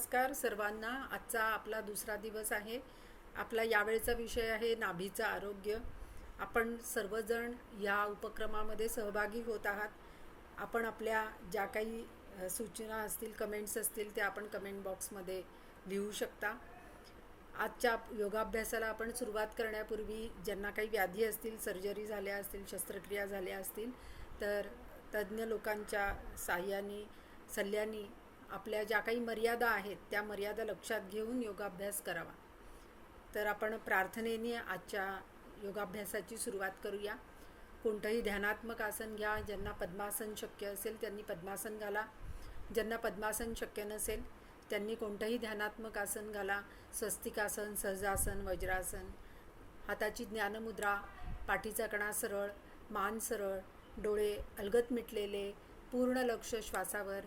नमस्कार सर्वांना. आजचा आपला दुसरा दिवस आहे. आपला यावेळचा विषय आहे नाभीचं आरोग्य. आपण सर्वजण या उपक्रमामध्ये सहभागी होत आहात. आपण आपल्या ज्या काही सूचना असतील, कमेंट्स असतील, त्या आपण कमेंट बॉक्समध्ये लिहू शकता. आजच्या योगाभ्यासाला आपण सुरुवात करण्यापूर्वी ज्यांना काही व्याधी असतील, सर्जरी झाल्या असतील, शस्त्रक्रिया झाल्या असतील, तर तज्ज्ञ लोकांच्या सल्ल्याने आपल्या ज्या काही मर्यादा आहेत त्या मर्यादा लक्षात घेऊन योगाभ्यास करावा. तर आपण प्रार्थनेने आजच्या योगाभ्यासाची सुरुवात करूया. कोणतंही ध्यानात्मक आसन घ्या. ज्यांना पद्मासन शक्य असेल त्यांनी पद्मासन घाला. ज्यांना पद्मासन शक्य नसेल त्यांनी कोणतंही ध्यानात्मक आसन घाला. स्वस्तिकासन, सहजासन, वज्रासन. हाताची ज्ञानमुद्रा, पाठीचा कणा सरळ, मान सरळ, डोळे अलगद मिटलेले, पूर्ण लक्ष श्वासावर.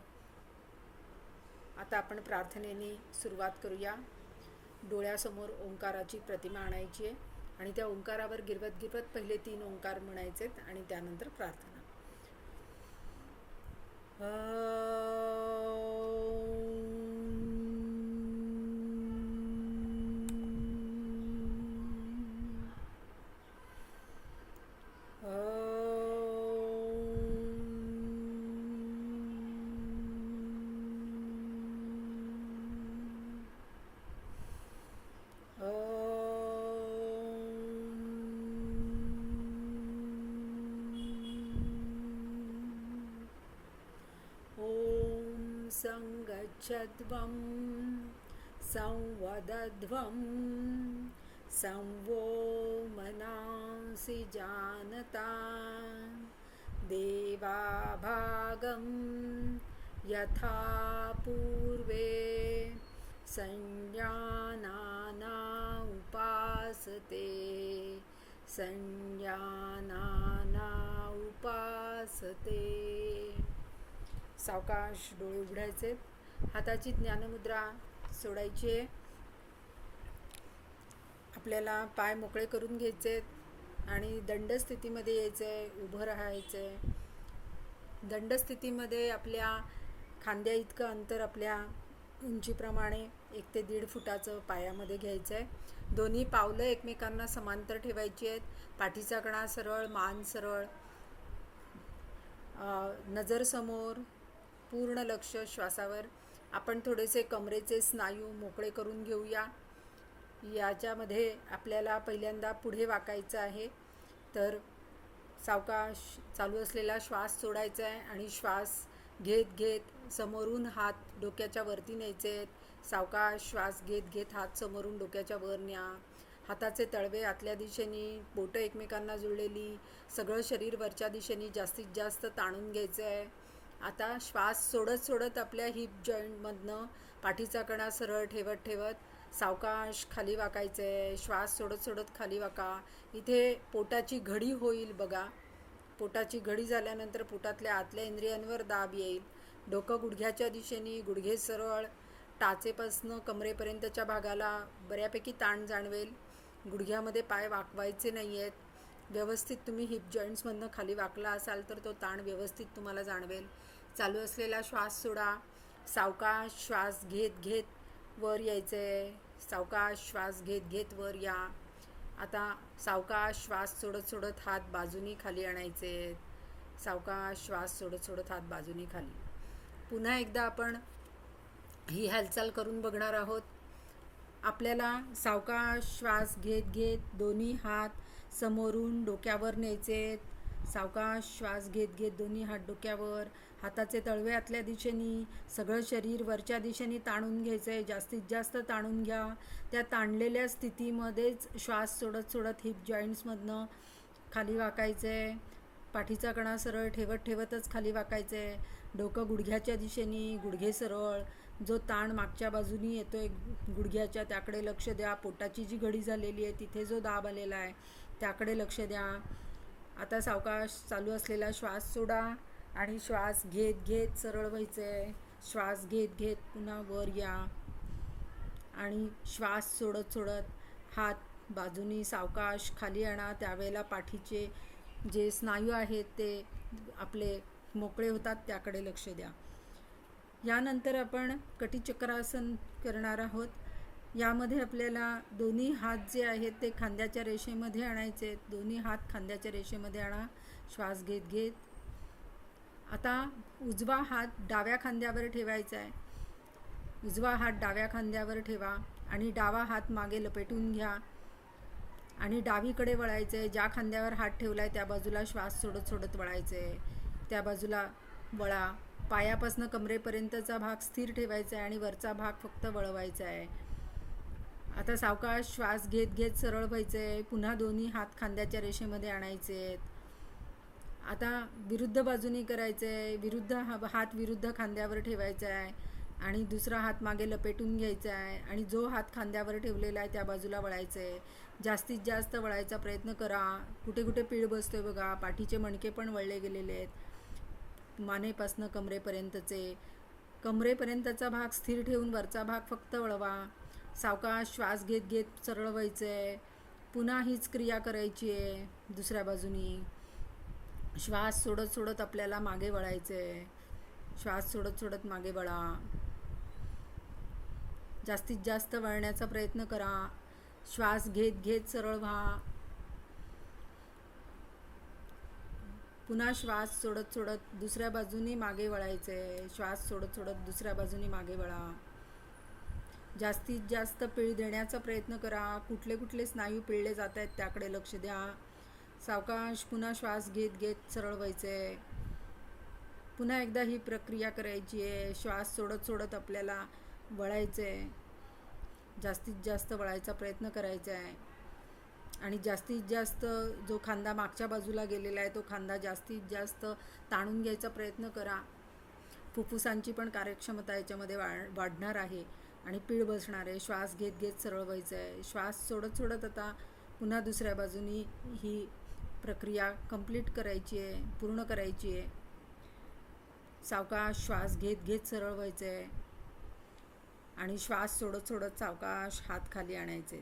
आता आपण प्रार्थनेने सुरुवात करूया. डोळ्यासमोर ओंकाराची प्रतिमा आणायची आहे आणि त्या ओंकारावर गिरवत पहिले 3 ओंकार म्हणायचे आणि त्यानंतर प्रार्थना. संगच्छध्वं संवदध्वं संवो मनांसि जानता देवाभागं यथा पूर्वे संज्ञानाना उपासते संज्ञानाना उपासते. सावकाश डोळे उघडायचे. हाताची ज्ञानमुद्रा सोडायची आहे. आपल्याला पाय मोकळे करून घ्यायचे आणि दंडस्थितीमध्ये यायचं आहे. उभं राहायचं आहे. दंडस्थितीमध्ये आपल्या खांद्या इतकं अंतर आपल्या उंचीप्रमाणे 1 ते 1.5 फुटाचं पायामध्ये घ्यायचं आहे. दोन्ही पावलं एकमेकांना समांतर ठेवायची आहेत. पाठीचा कणा सरळ, मान सरळ, नजर समोर, पूर्ण लक्ष श्वासावर. आपण थोडेसे कमरेचे स्नायू मोकळे करून घेऊया. याच्यामध्ये आपल्याला पहिल्यांदा पुढे वाकायचं आहे. तर सावकाश चालू असलेला श्वास सोडायचा आहे आणि श्वास घेत समोरून हात डोक्याच्या वरती न्यायचे आहेत. सावकाश श्वास घेत हात समोरून डोक्याच्या वर न्या. हाताचे तळवे आतल्या दिशेने, बोटं एकमेकांना जुळलेली, सगळं शरीर वरच्या दिशेने जास्तीत जास्त ताणून घ्यायचं आहे. आता श्वास सोडत आपल्या हिप जॉईंटमधनं पाठीचा कणा सरळ ठेवत सावकाश खाली वाकायचं आहे. श्वास सोडत खाली वाका. इथे पोटाची घडी होईल बघा. पोटाची घडी झाल्यानंतर पोटातल्या आतल्या इंद्रियांवर दाब येईल. डोकं गुडघ्याच्या दिशेने, गुडघे सरळ, टाचेपासनं कमरेपर्यंतच्या भागाला बऱ्यापैकी ताण जाणवेल. गुडघ्यामध्ये पाय वाकवायचे नाही आहेत. व्यवस्थित तुम्ही हिप जॉईंट्समधनं खाली वाकला असाल तर तो ताण व्यवस्थित तुम्हाला जाणवेल. चालू असलेला श्वास सोडा. सावकाश श्वास घेत वर यायचं आहे. सावकाश श्वास घेत वर या. आता सावकाश श्वास सोडत हात बाजूनी खाली आणायचे. सावकाश श्वास सोडत हात बाजूनी खाली. पुन्हा एकदा आपण ही हालचाल करून बघणार आहोत. आपल्याला सावकाश श्वास घेत दोन्ही हात समोरून डोक्यावर न्यायचे. सावकाश श्वास घेत दोन्ही हात डोक्यावर. हाताचे तळवे आतल्या दिशेने, सगळं शरीर वरच्या दिशेने ताणून घ्यायचं आहे. जास्तीत जास्त ताणून घ्या. त्या ताणलेल्या स्थितीमध्येच श्वास सोडत हिप जॉईंट्समधनं खाली वाकायचं आहे. पाठीचा कणा सरळ ठेवतच खाली वाकायचं आहे. डोकं गुडघ्याच्या दिशेने, गुडघे सरळ. जो ताण मागच्या बाजूनी येतो आहे गुडघ्याच्या त्याकडे लक्ष द्या. पोटाची जी घडी झालेली आहे तिथे जो दाब आलेला आहे त्याकडे लक्ष द्या. आता सावकाश चालू असलेला श्वास सोडा आणि श्वास घेत सरळ व्हायचं आहे. श्वास घेत पुन्हा वर या आणि श्वास सोडत हात बाजूनी सावकाश खाली आणा. त्यावेळेला पाठीचे जे स्नायू आहेत ते आपले मोकळे होतात त्याकडे लक्ष द्या. यानंतर आपण कटिचक्रासन करणार आहोत. यामध्ये आपल्याला दोन्ही हात जे आहेत ते खांद्याच्या रेषेमध्ये आणायचे आहेत. दोन्ही हात खांद्याच्या रेषेमध्ये आणा. श्वास घेत घेत आता उजवा हात डाव्या खांद्यावर ठेवायचा आहे. उजवा हात डाव्या खांद्यावर ठेवा आणि डावा हात मागे लपेटून घ्या आणि डावीकडे वळायचं आहे. ज्या खांद्यावर हात ठेवला आहे त्या बाजूला श्वास सोडत सोडत वळायचं आहे. त्या बाजूला वळा. पायापासून कमरेपर्यंतचा भाग स्थिर ठेवायचा आहे आणि वरचा भाग फक्त वळवायचा आहे. आता सावकाश श्वास घेत घेत सरळ व्हायचं आहे. पुन्हा दोन्ही हात खांद्याच्या रेषेमध्ये आणायचे आहेत. आता विरुद्ध बाजूनी करायचं आहे. विरुद्ध हात विरुद्ध खांद्यावर ठेवायचा आहे आणि दुसरा हात मागे लपेटून घ्यायचा आहे आणि जो हात खांद्यावर ठेवलेला आहे त्या बाजूला वळायचं आहे. जास्तीत जास्त वळायचा प्रयत्न करा. कुठे कुठे पीळ बसतोय बघा. पाठीचे मणके पण वळले गेलेले आहेत. मानेपासनं कमरेपर्यंतचे. कमरेपर्यंतचा भाग स्थिर ठेवून वरचा भाग फक्त वळवा. सावकाश श्वास घेत घेत सरळ व्हायचं आहे. पुन्हा हीच क्रिया करायची आहे दुसऱ्या बाजूनी. श्वास सोडत सोडत आपल्याला मागे वळायचं आहे. श्वास सोडत सोडत मागे वळा. जास्तीत जास्त वळण्याचा प्रयत्न करा. श्वास घेत घेत सरळ व्हा. पुन्हा श्वास सोडत सोडत दुसऱ्या बाजूनी मागे वळायचं आहे. श्वास सोडत सोडत दुसऱ्या बाजूनी मागे वळा. जास्तीत जास्त पीळ देण्याचा प्रयत्न करा. कुठले कुठले स्नायू पिळले जात आहेत त्याकडे लक्ष द्या. सावकाश पुन्हा श्वास घेत घेत सरळ व्हायचं आहे. पुन्हा एकदा ही प्रक्रिया करायची आहे. श्वास सोडत सोडत आपल्याला वळायचं आहे. जास्तीत जास्त वळायचा प्रयत्न करायचा आहे आणि जास्तीत जास्त जो खांदा मागच्या बाजूला गेलेला आहे तो खांदा जास्तीत जास्त ताणून घ्यायचा प्रयत्न करा. फुफ्फुसांची पण कार्यक्षमता याच्यामध्ये वाढणार आहे आणि पीळ बसणार आहे. श्वास घेत घेत सरळ व्हायचं आहे. श्वास सोडत सोडत आता पुन्हा दुसऱ्या बाजूनी ही प्रक्रिया कंप्लीट करायची आहे, पूर्ण करायची आहे. सावकाश श्वास घेत घेत सरळ व्हायचं आहे आणि श्वास सोडत सोडत सावकाश हात खाली आणायचे.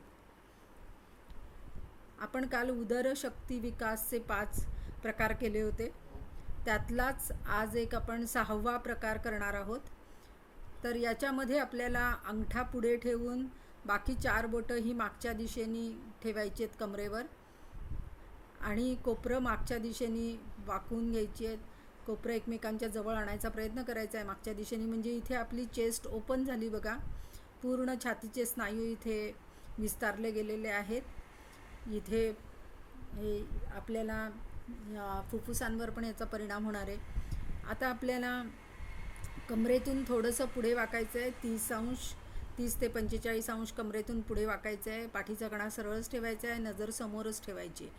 आपण काल उदर शक्ती विकासचे 5 प्रकार केले होते. त्यातलाच आज एक आपण 6वा प्रकार करणार आहोत. तर याच्यामध्ये आपल्याला अंगठा पुढे ठेवून बाकी 4 बोटं ही मागच्या दिशेने ठेवायची आहेत कमरेवर आणि कोपरं मागच्या दिशेने वाकवून घ्यायची आहेत. कोपरं एकमेकांच्या जवळ आणायचा प्रयत्न करायचा आहे मागच्या दिशेने. म्हणजे इथे आपली चेस्ट ओपन झाली बघा. पूर्ण छातीचे स्नायू इथे विस्तारले गेलेले आहेत. इथे हे आपल्याला फुफ्फुसांवर पण याचा परिणाम होणार आहे. आता आपल्याला कमरेतून थोडंसं पुढे वाकायचं आहे. 30 ते 45 अंश कमरेतून पुढे वाकायचं आहे. पाठीचा कणा सरळच ठेवायचा आहे. नजर समोरच ठेवायची.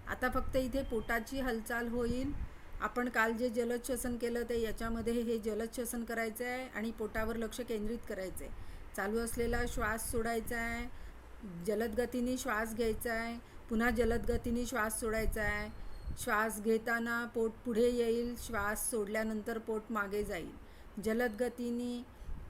आता फक्त इथे पोटाची हालचाल होईल. आपण काल जे जलद श्वसन केलं ते याच्यामध्ये हे जलद श्वसन करायचं आहे आणि पोटावर लक्ष केंद्रित करायचं आहे. चालू असलेला श्वास सोडायचा आहे. जलद गतीने श्वास घ्यायचा आहे. पुन्हा जलद गतीने श्वास सोडायचा आहे. श्वास घेताना पोट पुढे येईल. श्वास सोडल्यानंतर पोट मागे जाईल. जलद गतीने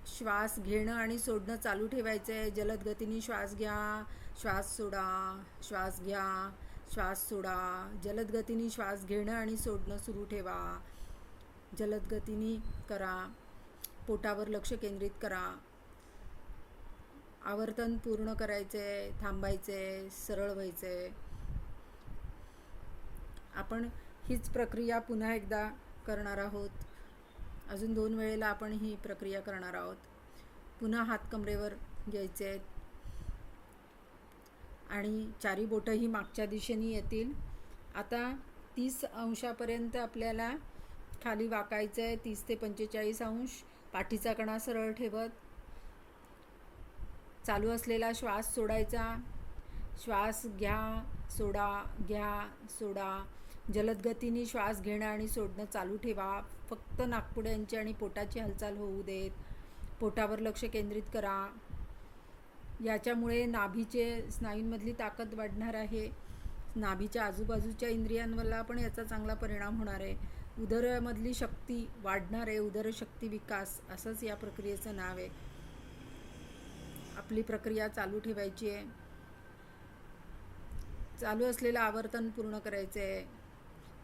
श्वास घेणं आणि सोडणं चालू ठेवायचं आहे. जलद गतीने श्वास घ्या, श्वास सोडा, श्वास घ्या, श्वास सोडा. जलद गतीने श्वास घेणं आणि सोडणं सुरू ठेवा. जलद गतीने करा. पोटावर लक्ष केंद्रित करा. आवर्तन पूर्ण करायचे, थांबायचे, सरळ व्हायचे. आपण हीच प्रक्रिया पुन्हा एकदा करणार आहोत. अजून 2 वेळेला आपण ही प्रक्रिया करणार आहोत. पुन्हा हात कमरेवर घ्यायचे आहेत आणि 4ही बोटंही मागच्या दिशेने येतील. आता 30 अंशापर्यंत आपल्याला खाली वाकायचं आहे. 30 ते 45 अंश. पाठीचा कणा सरळ ठेवत चालू असलेला श्वास सोडायचा. श्वास घ्या, सोडा, घ्या, सोडा. जलद गतीने श्वास घेणं आणि सोडणं चालू ठेवा. फक्त नाकपुड्यांची आणि पोटाची हालचाल होऊ देत. पोटावर लक्ष केंद्रित करा. याच्यामुळे नाभीचे स्नायूंमधली ताकद वाढणार आहे. नाभीच्या आजूबाजूच्या इंद्रियांवरला पण याचा चांगला परिणाम होणार आहे. उदरामधली शक्ती वाढणार आहे. उदरशक्ती विकास असंच या प्रक्रियेचं नाव आहे. आपली प्रक्रिया चालू ठेवायची आहे. चालू असलेलं आवर्तन पूर्ण करायचं आहे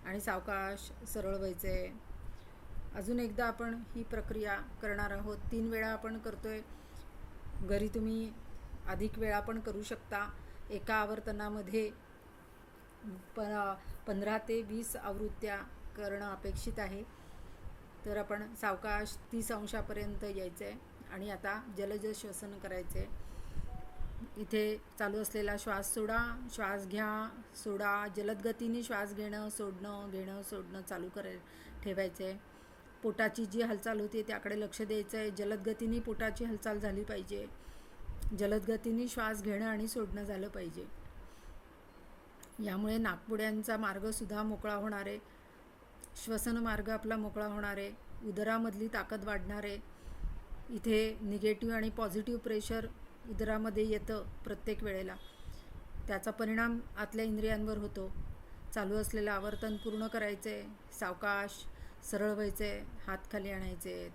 आणि सावकाश सरळ व्हायचं आहे. अजून एकदा आपण ही प्रक्रिया करणार आहोत. 3 वेळा आपण करतोय. घरी तुम्ही अधिक वेळा पण करू शकता. एका आवर्तनामध्ये 15 ते 20 आवृत्त्या करणं अपेक्षित आहे. तर आपण सावकाश 30 अंशापर्यंत यायचं आहे आणि आता जलद श्वसन करायचं आहे. इथे चालू असलेला श्वास सोडा, श्वास घ्या, सोडा. जलद गतीने श्वास घेणं सोडणं चालू ठेवायचं आहे. पोटाची जी हालचाल होती त्याकडे लक्ष द्यायचं आहे. जलद गतीने पोटाची हालचाल झाली पाहिजे. जलद गतीने श्वास घेणं आणि सोडणं झालं पाहिजे. यामुळे नाकपुड्यांचा मार्गसुद्धा मोकळा होणार आहे. श्वसन मार्ग आपला मोकळा होणार आहे. उदरामधली ताकद वाढणार आहे. इथे निगेटिव्ह आणि पॉझिटिव्ह प्रेशर उदरामध्ये येतं प्रत्येक वेळेला. त्याचा परिणाम आतल्या इंद्रियांवर होतो. चालू असलेलं आवर्तन पूर्ण करायचं आहे. सावकाश सरळ व्हायचं आहे. हात खाली आणायचे आहेत.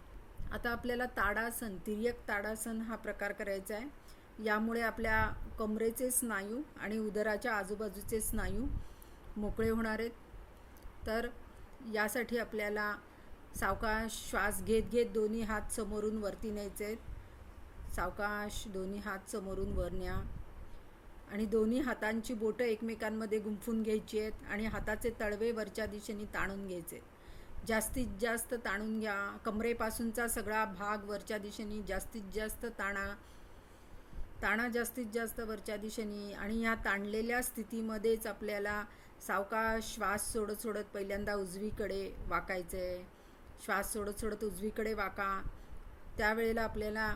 आता आपल्याला ताडासन, तिर्यक ताडासन हा प्रकार करायचा आहे. यामुळे आपल्या कमरेचे स्नायू आणि उदराच्या आजूबाजूचे स्नायू मोकळे होणार आहेत. तर यासाठी आपल्याला सावकाश श्वास घेत घेत दोन्ही हात समोरून वरती न्यायचे आहेत. सावकाश दोन्ही हात समोरून वर न्या आणि दोन्ही हातांची बोटं एकमेकांमध्ये गुंफून घ्यायची आहेत आणि हाताचे तळवे वरच्या दिशेने ताणून घ्यायचे. जास्तीत जास्त ताणून घ्या. कमरेपासूनचा सगळा भाग वरच्या दिशेने जास्तीत जास्त ताणा जास्तीत जास्त वरच्या दिशेने. आणि या ताणलेल्या स्थितीमध्येच आपल्याला सावकाश श्वास सोडत सोडत पहिल्यांदा उजवीकडे वाकायचं आहे. श्वास सोडत सोडत उजवीकडे वाका. त्यावेळेला आपल्याला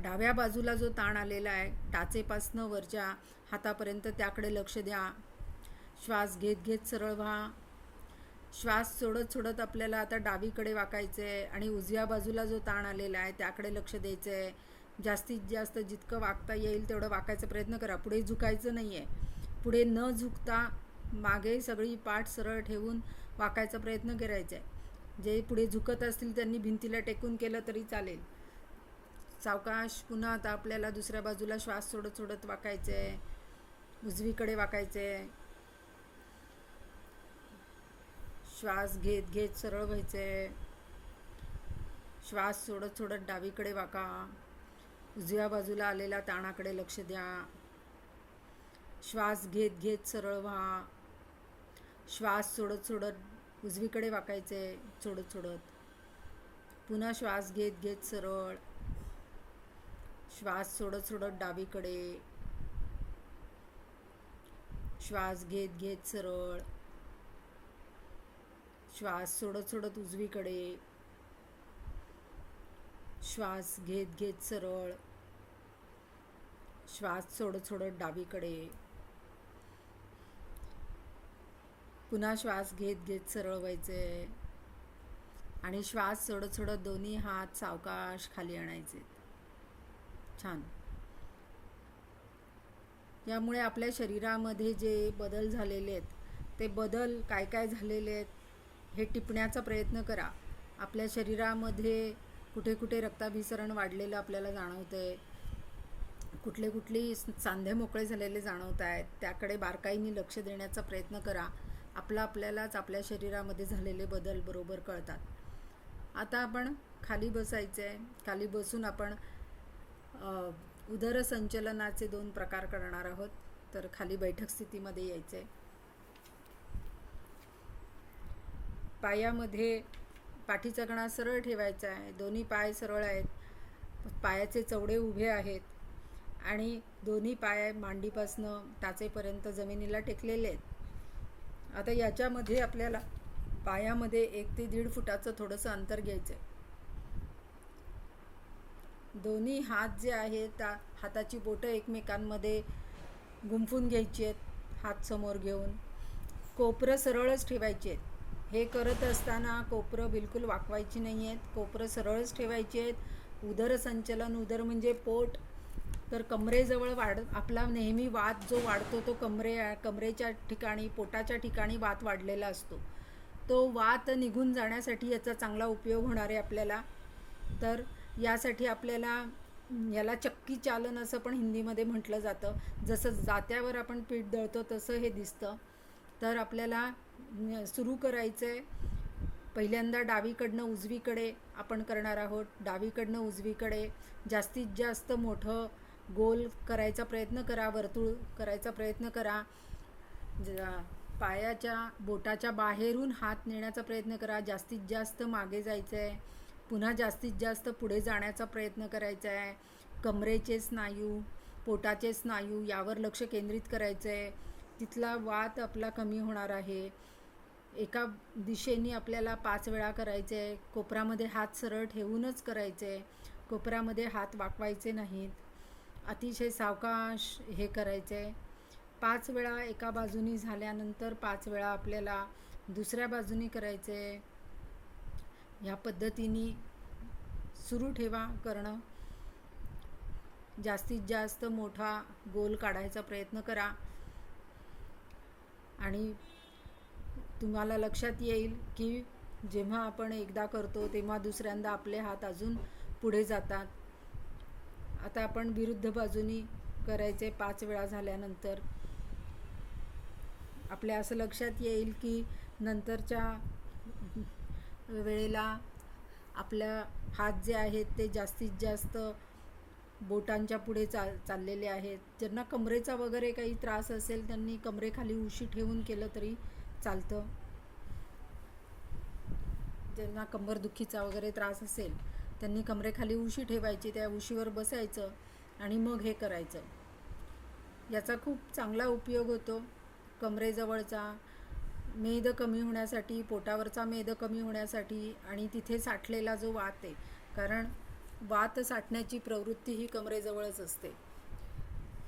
डाव्या बाजूला जो ताण आलेला आहे टाचेपासनं वरच्या हातापर्यंत त्याकडे लक्ष द्या. श्वास घेत घेत सरळ व्हा. श्वास सोडत सोडत आपल्याला आता डावीकडे वाकायचं आहे आणि उजव्या बाजूला जो ताण आलेला आहे त्याकडे लक्ष द्यायचं आहे. जास्तीत जास्त जितकं वाकता येईल तेवढं वाकायचा प्रयत्न करा. पुढे झुकायचं नाही आहे. पुढे न झुकता मागे सगळी पाठ सरळ ठेवून वाकायचा प्रयत्न करायचा आहे. जे पुढे झुकत असतील त्यांनी भिंतीला टेकून केलं तरी चालेल. सावकाश पुन्हा आता आपल्याला दुसऱ्या बाजूला श्वास सोडत सोडत वाकायचं आहे. उजवीकडे वाकायचं आहे. श्वास घेत घेत सरळ व्हायचं आहे. श्वास सोडत सोडत डावीकडे वाका. उजव्या बाजूला आलेल्या ताणाकडे लक्ष द्या. श्वास घेत घेत सरळ व्हा. श्वास सोडत सोडत उजवीकडे वाकायचे सोडत सोडत. पुन्हा श्वास घेत घेत सरळ. श्वास सोडत सोडत डावीकडे. श्वास घेत घेत सरळ. श्वास सोडत सोडत उजवीकडे. श्वास घेत घेत सरळ. श्वास सोडत सोडत डावीकडे. पुन्हा श्वास घेत घेत सरळ व्हायचे आणि श्वास सोडत सोडत दोन्ही हात सावकाश खाली आणायचे. छान. यामुळे आपल्या शरीरामध्ये जे बदल झालेले आहेत ते बदल काय काय झालेले आहेत हे टिपण्याचा प्रयत्न करा. आपल्या शरीरामध्ये कुठे कुठे रक्ताभिसरण वाढलेलं आपल्याला जाणवतं आहे. कुठली सांधे मोकळे झालेले जाणवत आहेत. त्याकडे बारकाईने लक्ष देण्याचा प्रयत्न करा. आपल्यालाच आपल्या शरीरामध्ये झालेले बदल बरोबर कळतात. आता आपण खाली बसायचं आहे. खाली बसून आपण उदरसंचलनाचे 2 प्रकार करणार आहोत. तर खाली बैठक स्थितीमध्ये यायचं आहे. पायामध्ये पाठीचा कणा सरळ ठेवायचा आहे. दोन्ही पाय सरळ आहेत. पायाचे चवडे उभे आहेत आणि दोन्ही पाय मांडीपासनं टाचेपर्यंत जमिनीला टेकलेले आहेत. आता याच्यामध्ये आपल्याला पायामध्ये 1 ते 1.5 फुटाचं थोडंसं अंतर घ्यायचं आहे. दोन्ही हात जे आहेत त्या हाताची बोटं एकमेकांमध्ये गुंफून घ्यायची आहेत. हात समोर घेऊन कोपरं सरळच ठेवायची आहेत. हे करत असताना कोपरं बिलकुल वाकवायची नाही आहेत. कोपरं सरळच ठेवायची आहेत. उदरसंचलन, उदर म्हणजे पोट, तर कमरेजवळ आपला नेहमी वात जो वाढतो तो कमरेच्या ठिकाणी, पोटाच्या ठिकाणी वात वाढलेला असतो. तो वात निघून जाण्यासाठी याचा चांगला उपयोग होणार आहे आपल्याला. तर यासाठी आपल्याला याला चक्की चालन असं पण हिंदीमध्ये म्हटलं जातं. जसं जात्यावर आपण पीठ दळतो तसं हे दिसतं. तर आपल्याला सुरू करायचं आहे. पहिल्यांदा डावीकडनं उजवीकडे आपण करणार आहोत. डावीकडनं उजवीकडे जास्तीत जास्त मोठं गोल करायचा प्रयत्न करा, वर्तुळ करायचा प्रयत्न करा. पायाच्या बोटाच्या बाहेरून हात नेण्याचा प्रयत्न करा. जास्तीत जास्त मागे जायचं आहे. पुन्हा जास्तीत जास्त पुढे जाण्याचा प्रयत्न करायचा आहे. कमरेचे स्नायू, पोटाचे स्नायू यावर लक्ष केंद्रित करायचं आहे. तिथला वात आपला कमी होणार आहे. एका दिशेने आपल्याला 5 वेळा करायचे आहे. कोपरामध्ये हात सरळ ठेवूनच करायचे आहे. कोपरामध्ये हात वाकवायचे नाहीत. अतिशय सावकाश हे करायचे आहे. 5 वेळा एका बाजूनी झाल्यानंतर 5 वेळा आपल्याला दुसऱ्या बाजूनी करायचे आहे. ह्या पद्धतीने सुरू ठेवा करणं. जास्तीत जास्त मोठा गोल काढायचा प्रयत्न करा आणि तुम्हाला लक्षात येईल की जेव्हा आपण एकदा करतो तेव्हा दुसऱ्यांदा आपले हात अजून पुढे जातात. आता आपण विरुद्ध बाजूनी करायचे 5 वेळा झाल्यानंतर आपल्या असं लक्षात येईल की नंतरच्या वेळेला आपल्या हात जे आहेत ते जास्तीत जास्त बोटांच्या पुढे चाललेले आहेत. ज्यांना कमरेचा वगैरे काही त्रास असेल त्यांनी कमरेखाली उशी ठेवून केलं तरी चालतं. ज्यांना कंबरदुखीचा वगैरे त्रास असेल त्यांनी कमरेखाली उशी ठेवायची, त्या उशीवर बसायचं आणि मग हे करायचं. याचा खूप चांगला उपयोग होतो. कमरेजवळचा मेद कमी होण्यासाठी, पोटावरचा मेद कमी होण्यासाठी आणि तिथे साठलेला जो वात आहे, कारण वात साठण्याची प्रवृत्ती ही कमरेजवळच असते.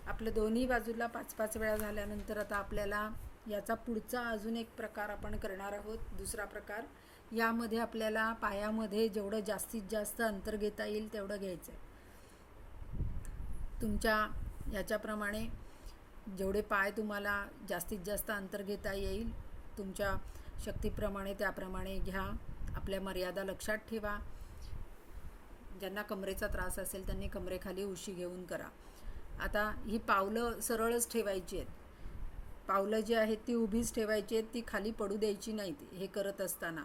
आपलं दोन्ही बाजूला 5-5 वेळा झाल्यानंतर आता आपल्याला याचा पुढचा अजून एक प्रकार आपण करणार आहोत. दुसरा प्रकार, यामध्ये आपल्याला पायामध्ये जेवढं जास्तीत जास्त अंतर घेता येईल तेवढं घ्यायचं आहे. तुमच्या याच्याप्रमाणे जेवढे पाय तुम्हाला जास्तीत जास्त अंतर घेता येईल तुमच्या शक्तीप्रमाणे त्याप्रमाणे घ्या. आपल्या मर्यादा लक्षात ठेवा. ज्यांना कमरेचा त्रास असेल त्यांनी कमरेखाली उशी घेऊन करा. आता ही पावलं सरळच ठेवायची आहेत. पावलं जी आहेत ती उभीच ठेवायची आहेत, ती खाली पडू द्यायची नाहीत. हे करत असताना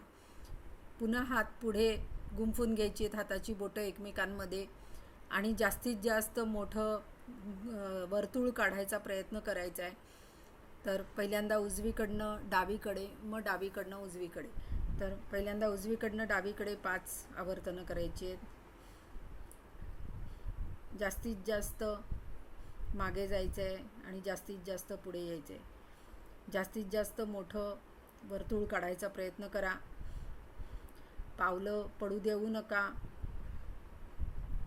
पुन्हा हात पुढे गुंफून घ्यायची आहेत, हाताची बोटं एकमेकांमध्ये, आणि जास्तीत जास्त मोठं वर्तुळ काढायचा प्रयत्न करायचा आहे. तर पहिल्यांदा उजवीकडनं डावीकडे, मग डावीकडनं उजवीकडे. तर पहिल्यांदा उजवीकडनं डावीकडे 5 आवर्तनं करायची आहेत. जास्तीत जास्त मागे जायचं आहे आणि जास्तीत जास्त पुढे यायचं आहे. जास्तीत जास्त मोठं वर्तुळ काढायचा प्रयत्न करा. पावलं पडू देऊ नका.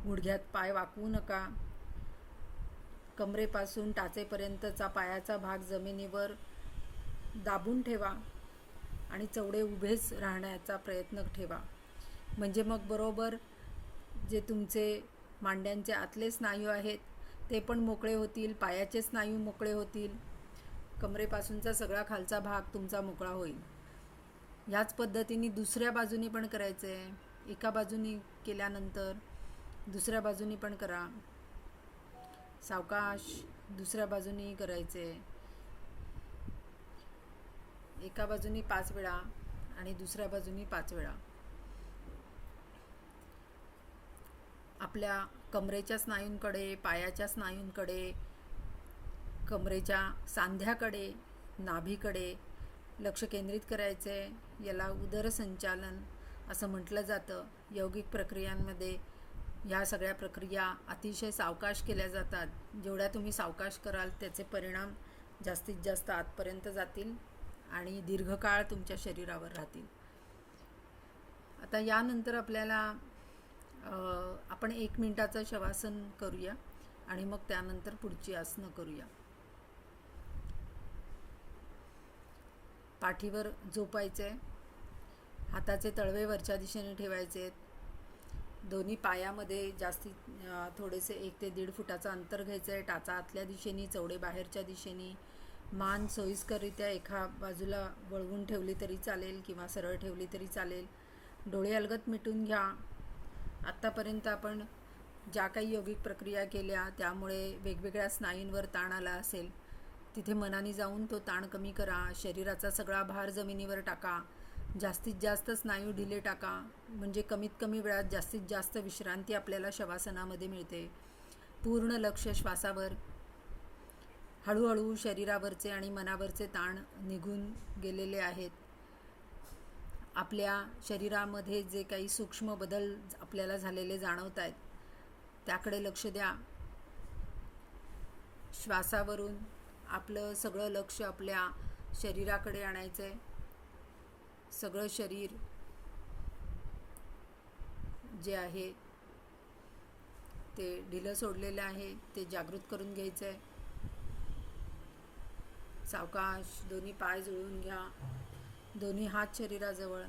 गुडघ्यात पाय वाकवू नका. कमरेपासून टाचेपर्यंतचा पायाचा भाग जमिनीवर दाबून ठेवा आणि चवडे उभेच राहण्याचा प्रयत्न ठेवा. म्हणजे मग बरोबर जे तुमचे मांड्यांचे आतले स्नायू आहेत ते पण मोकळे होतील, पायाचे स्नायू मोकळे होतील, कमरेपासूनचा सगळा खालचा भाग तुमचा मोकळा होईल. ह्याच पद्धतीने दुसऱ्या बाजूनी पण करायचं आहे. एका बाजूनी केल्यानंतर दुसऱ्या बाजूनी पण करा. सावकाश दुसऱ्या बाजूनी करायचे. एका बाजूनी 5 वेळा आणि दुसऱ्या बाजूनी 5 वेळा. आपल्या कमरेच्या स्नायूंकडे, पायाच्या स्नायूंकडे, कमरेच्या सांध्याकडे, नाभीकडे लक्ष केंद्रित करायचे. याला उदरसंचालन असं म्हटलं जातं. यौगिक प्रक्रियांमध्ये ह्या सगळ्या प्रक्रिया अतिशय सावकाश केल्या जातात. जेवढ्या तुम्ही सावकाश कराल त्याचे परिणाम जास्तीत जास्त आतपर्यंत जातील आणि दीर्घकाळ तुमच्या शरीरावर राहतील. आता यानंतर आपल्याला आपण 1 मिनिटाचं शवासन करूया आणि मग त्यानंतर पुढची आसनं करूया. पाठीवर झोपायचे. हाताचे तळवे वरच्या दिशेने ठेवायचे. दोन्ही पायामध्ये जास्तीत थोडेसे 1 ते 1.5 फुटाचं अंतर घ्यायचं आहे. टाचा आतल्या दिशेने, चवडे बाहेरच्या दिशेने. मान सोयीस्कररित्या एका बाजूला वळवून ठेवली तरी चालेल किंवा सरळ ठेवली तरी चालेल. डोळे अलगद मिटून घ्या. आत्तापर्यंत आपण ज्या काही यौगिक प्रक्रिया केल्या त्यामुळे वेगवेगळ्या स्नायूंवर ताण आला असेल, तिथे मनाने जाऊन तो ताण कमी करा. शरीराचा सगळा भार जमिनीवर टाका. जास्तीत जास्त स्नायू ढिले टाका, म्हणजे कमीत कमी वेळात जास्तीत जास्त विश्रांती आपल्याला शवासनामध्ये मिळते. पूर्ण लक्ष श्वासावर. हळूहळू शरीरावरचे आणि मनावरचे ताण निघून गेलेले आहेत. आपल्या शरीरामध्ये जे काही सूक्ष्म बदल आपल्याला झालेले जाणवत आहेत त्याकडे लक्ष द्या. श्वासावरून आपलं सगळं लक्ष आपल्या शरीराकडे आणायचं आहे. सगळं शरीर जे आहे ते ढिलं सोडलेलं आहे ते जागृत करून घ्यायचं आहे. सावकाश दोन्ही पाय जुळवून घ्या. दोन्ही हात शरीराजवळ.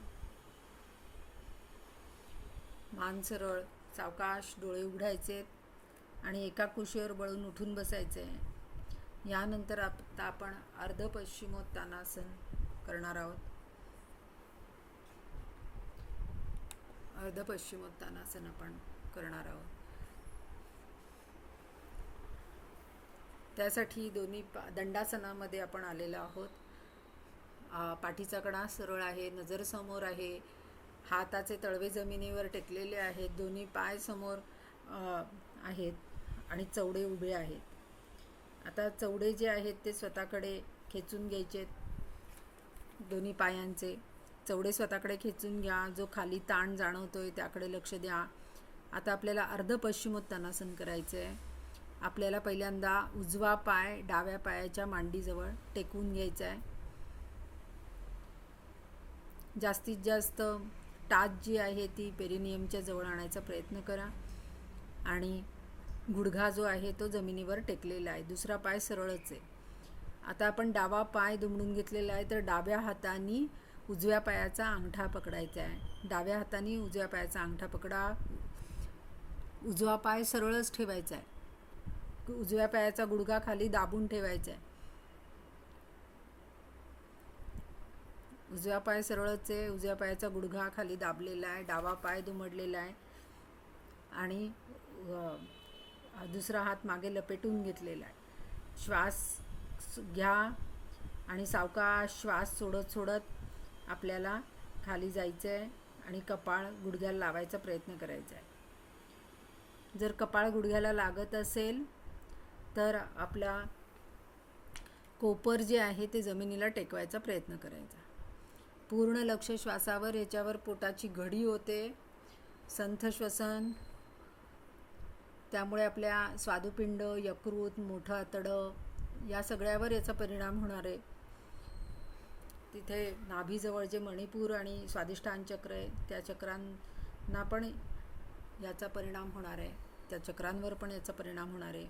मान सरळ. सावकाश डोळे उघडायचे आणि एका कुशीवर बळून उठून बसायचे. यानंतर आता आपण अर्ध पश्चिमोत्तानासन करणार आहोत. अर्ध पश्चिमोत्तानासन आपण करणार आहोत. त्यासाठी दोन्ही दंडासनामध्ये आपण आलेलो आहोत. पाठीचा कणा सरळ आहे, नजर समोर आहे, हाताचे तळवे जमिनीवर टेकलेले आहेत, दोन्ही पाय समोर आहेत आणि चवडे उभे आहेत. आता चवडे जे आहेत ते स्वतःकडे खेचून घ्यायचे. दोन्ही पायांचे चवडे स्वतःकडे खेचून घ्या. जो खाली ताण जाणवतोय त्याकडे लक्ष द्या. आता आपल्याला अर्ध पश्चिमोत्तानासन करायचं आहे. आपल्याला पहिल्यांदा उजवा पाय डाव्या पायाच्या मांडीजवळ टेकवून घ्यायचा आहे. जास्तीत जास्त टाच जी आहे ती पेरिनियमच्या जवळ आणायचा प्रयत्न करा आणि गुडघा जो आहे तो जमिनीवर टेकलेला आहे. दुसरा पाय सरळच आहे. आता आपण डावा पाय दुमडून घेतलेला आहे, तर डाव्या हाताने उजव्या पायाचा अंगठा पकडायचा आहे. डाव्या हाताने उजव्या पायाचा अंगठा पकडा. उजवा पाय सरळच ठेवायचा आहे. उजव्या पायाचा गुडघा खाली दाबून ठेवायचा आहे. उजव्या पाय सरळच आहे. उजव्या पायाचा गुडघा खाली दाबलेला आहे. डावा पाय दुमडलेला आहे आणि दुसरा हात मागे लपेटून घेतलेला आहे. श्वास घ्या आणि सावकाश श्वास सोडत सोडत आपल्याला खाली जायचं आहे आणि कपाळ गुडघ्याला लावायचा प्रयत्न करायचा आहे. जर कपाळ गुडघ्याला लागत असेल तर आपला कोपर जे आहे ते जमिनीला टेकवायचा प्रयत्न करायचा. पूर्ण लक्ष श्वासावर. याच्यावर पोटाची घडी होते, संथ श्वसन. त्यामुळे आपल्या स्वादुपिंड, यकृत, मोठं आतडं या सगळ्यावर याचा परिणाम होणार आहे. तिथे नाभीजवळ जे मणिपूर आणि स्वादिष्टान चक्र आहे त्या चक्रांना पण याचा परिणाम होणार आहे. त्या चक्रांवर पण याचा परिणाम होणार आहे.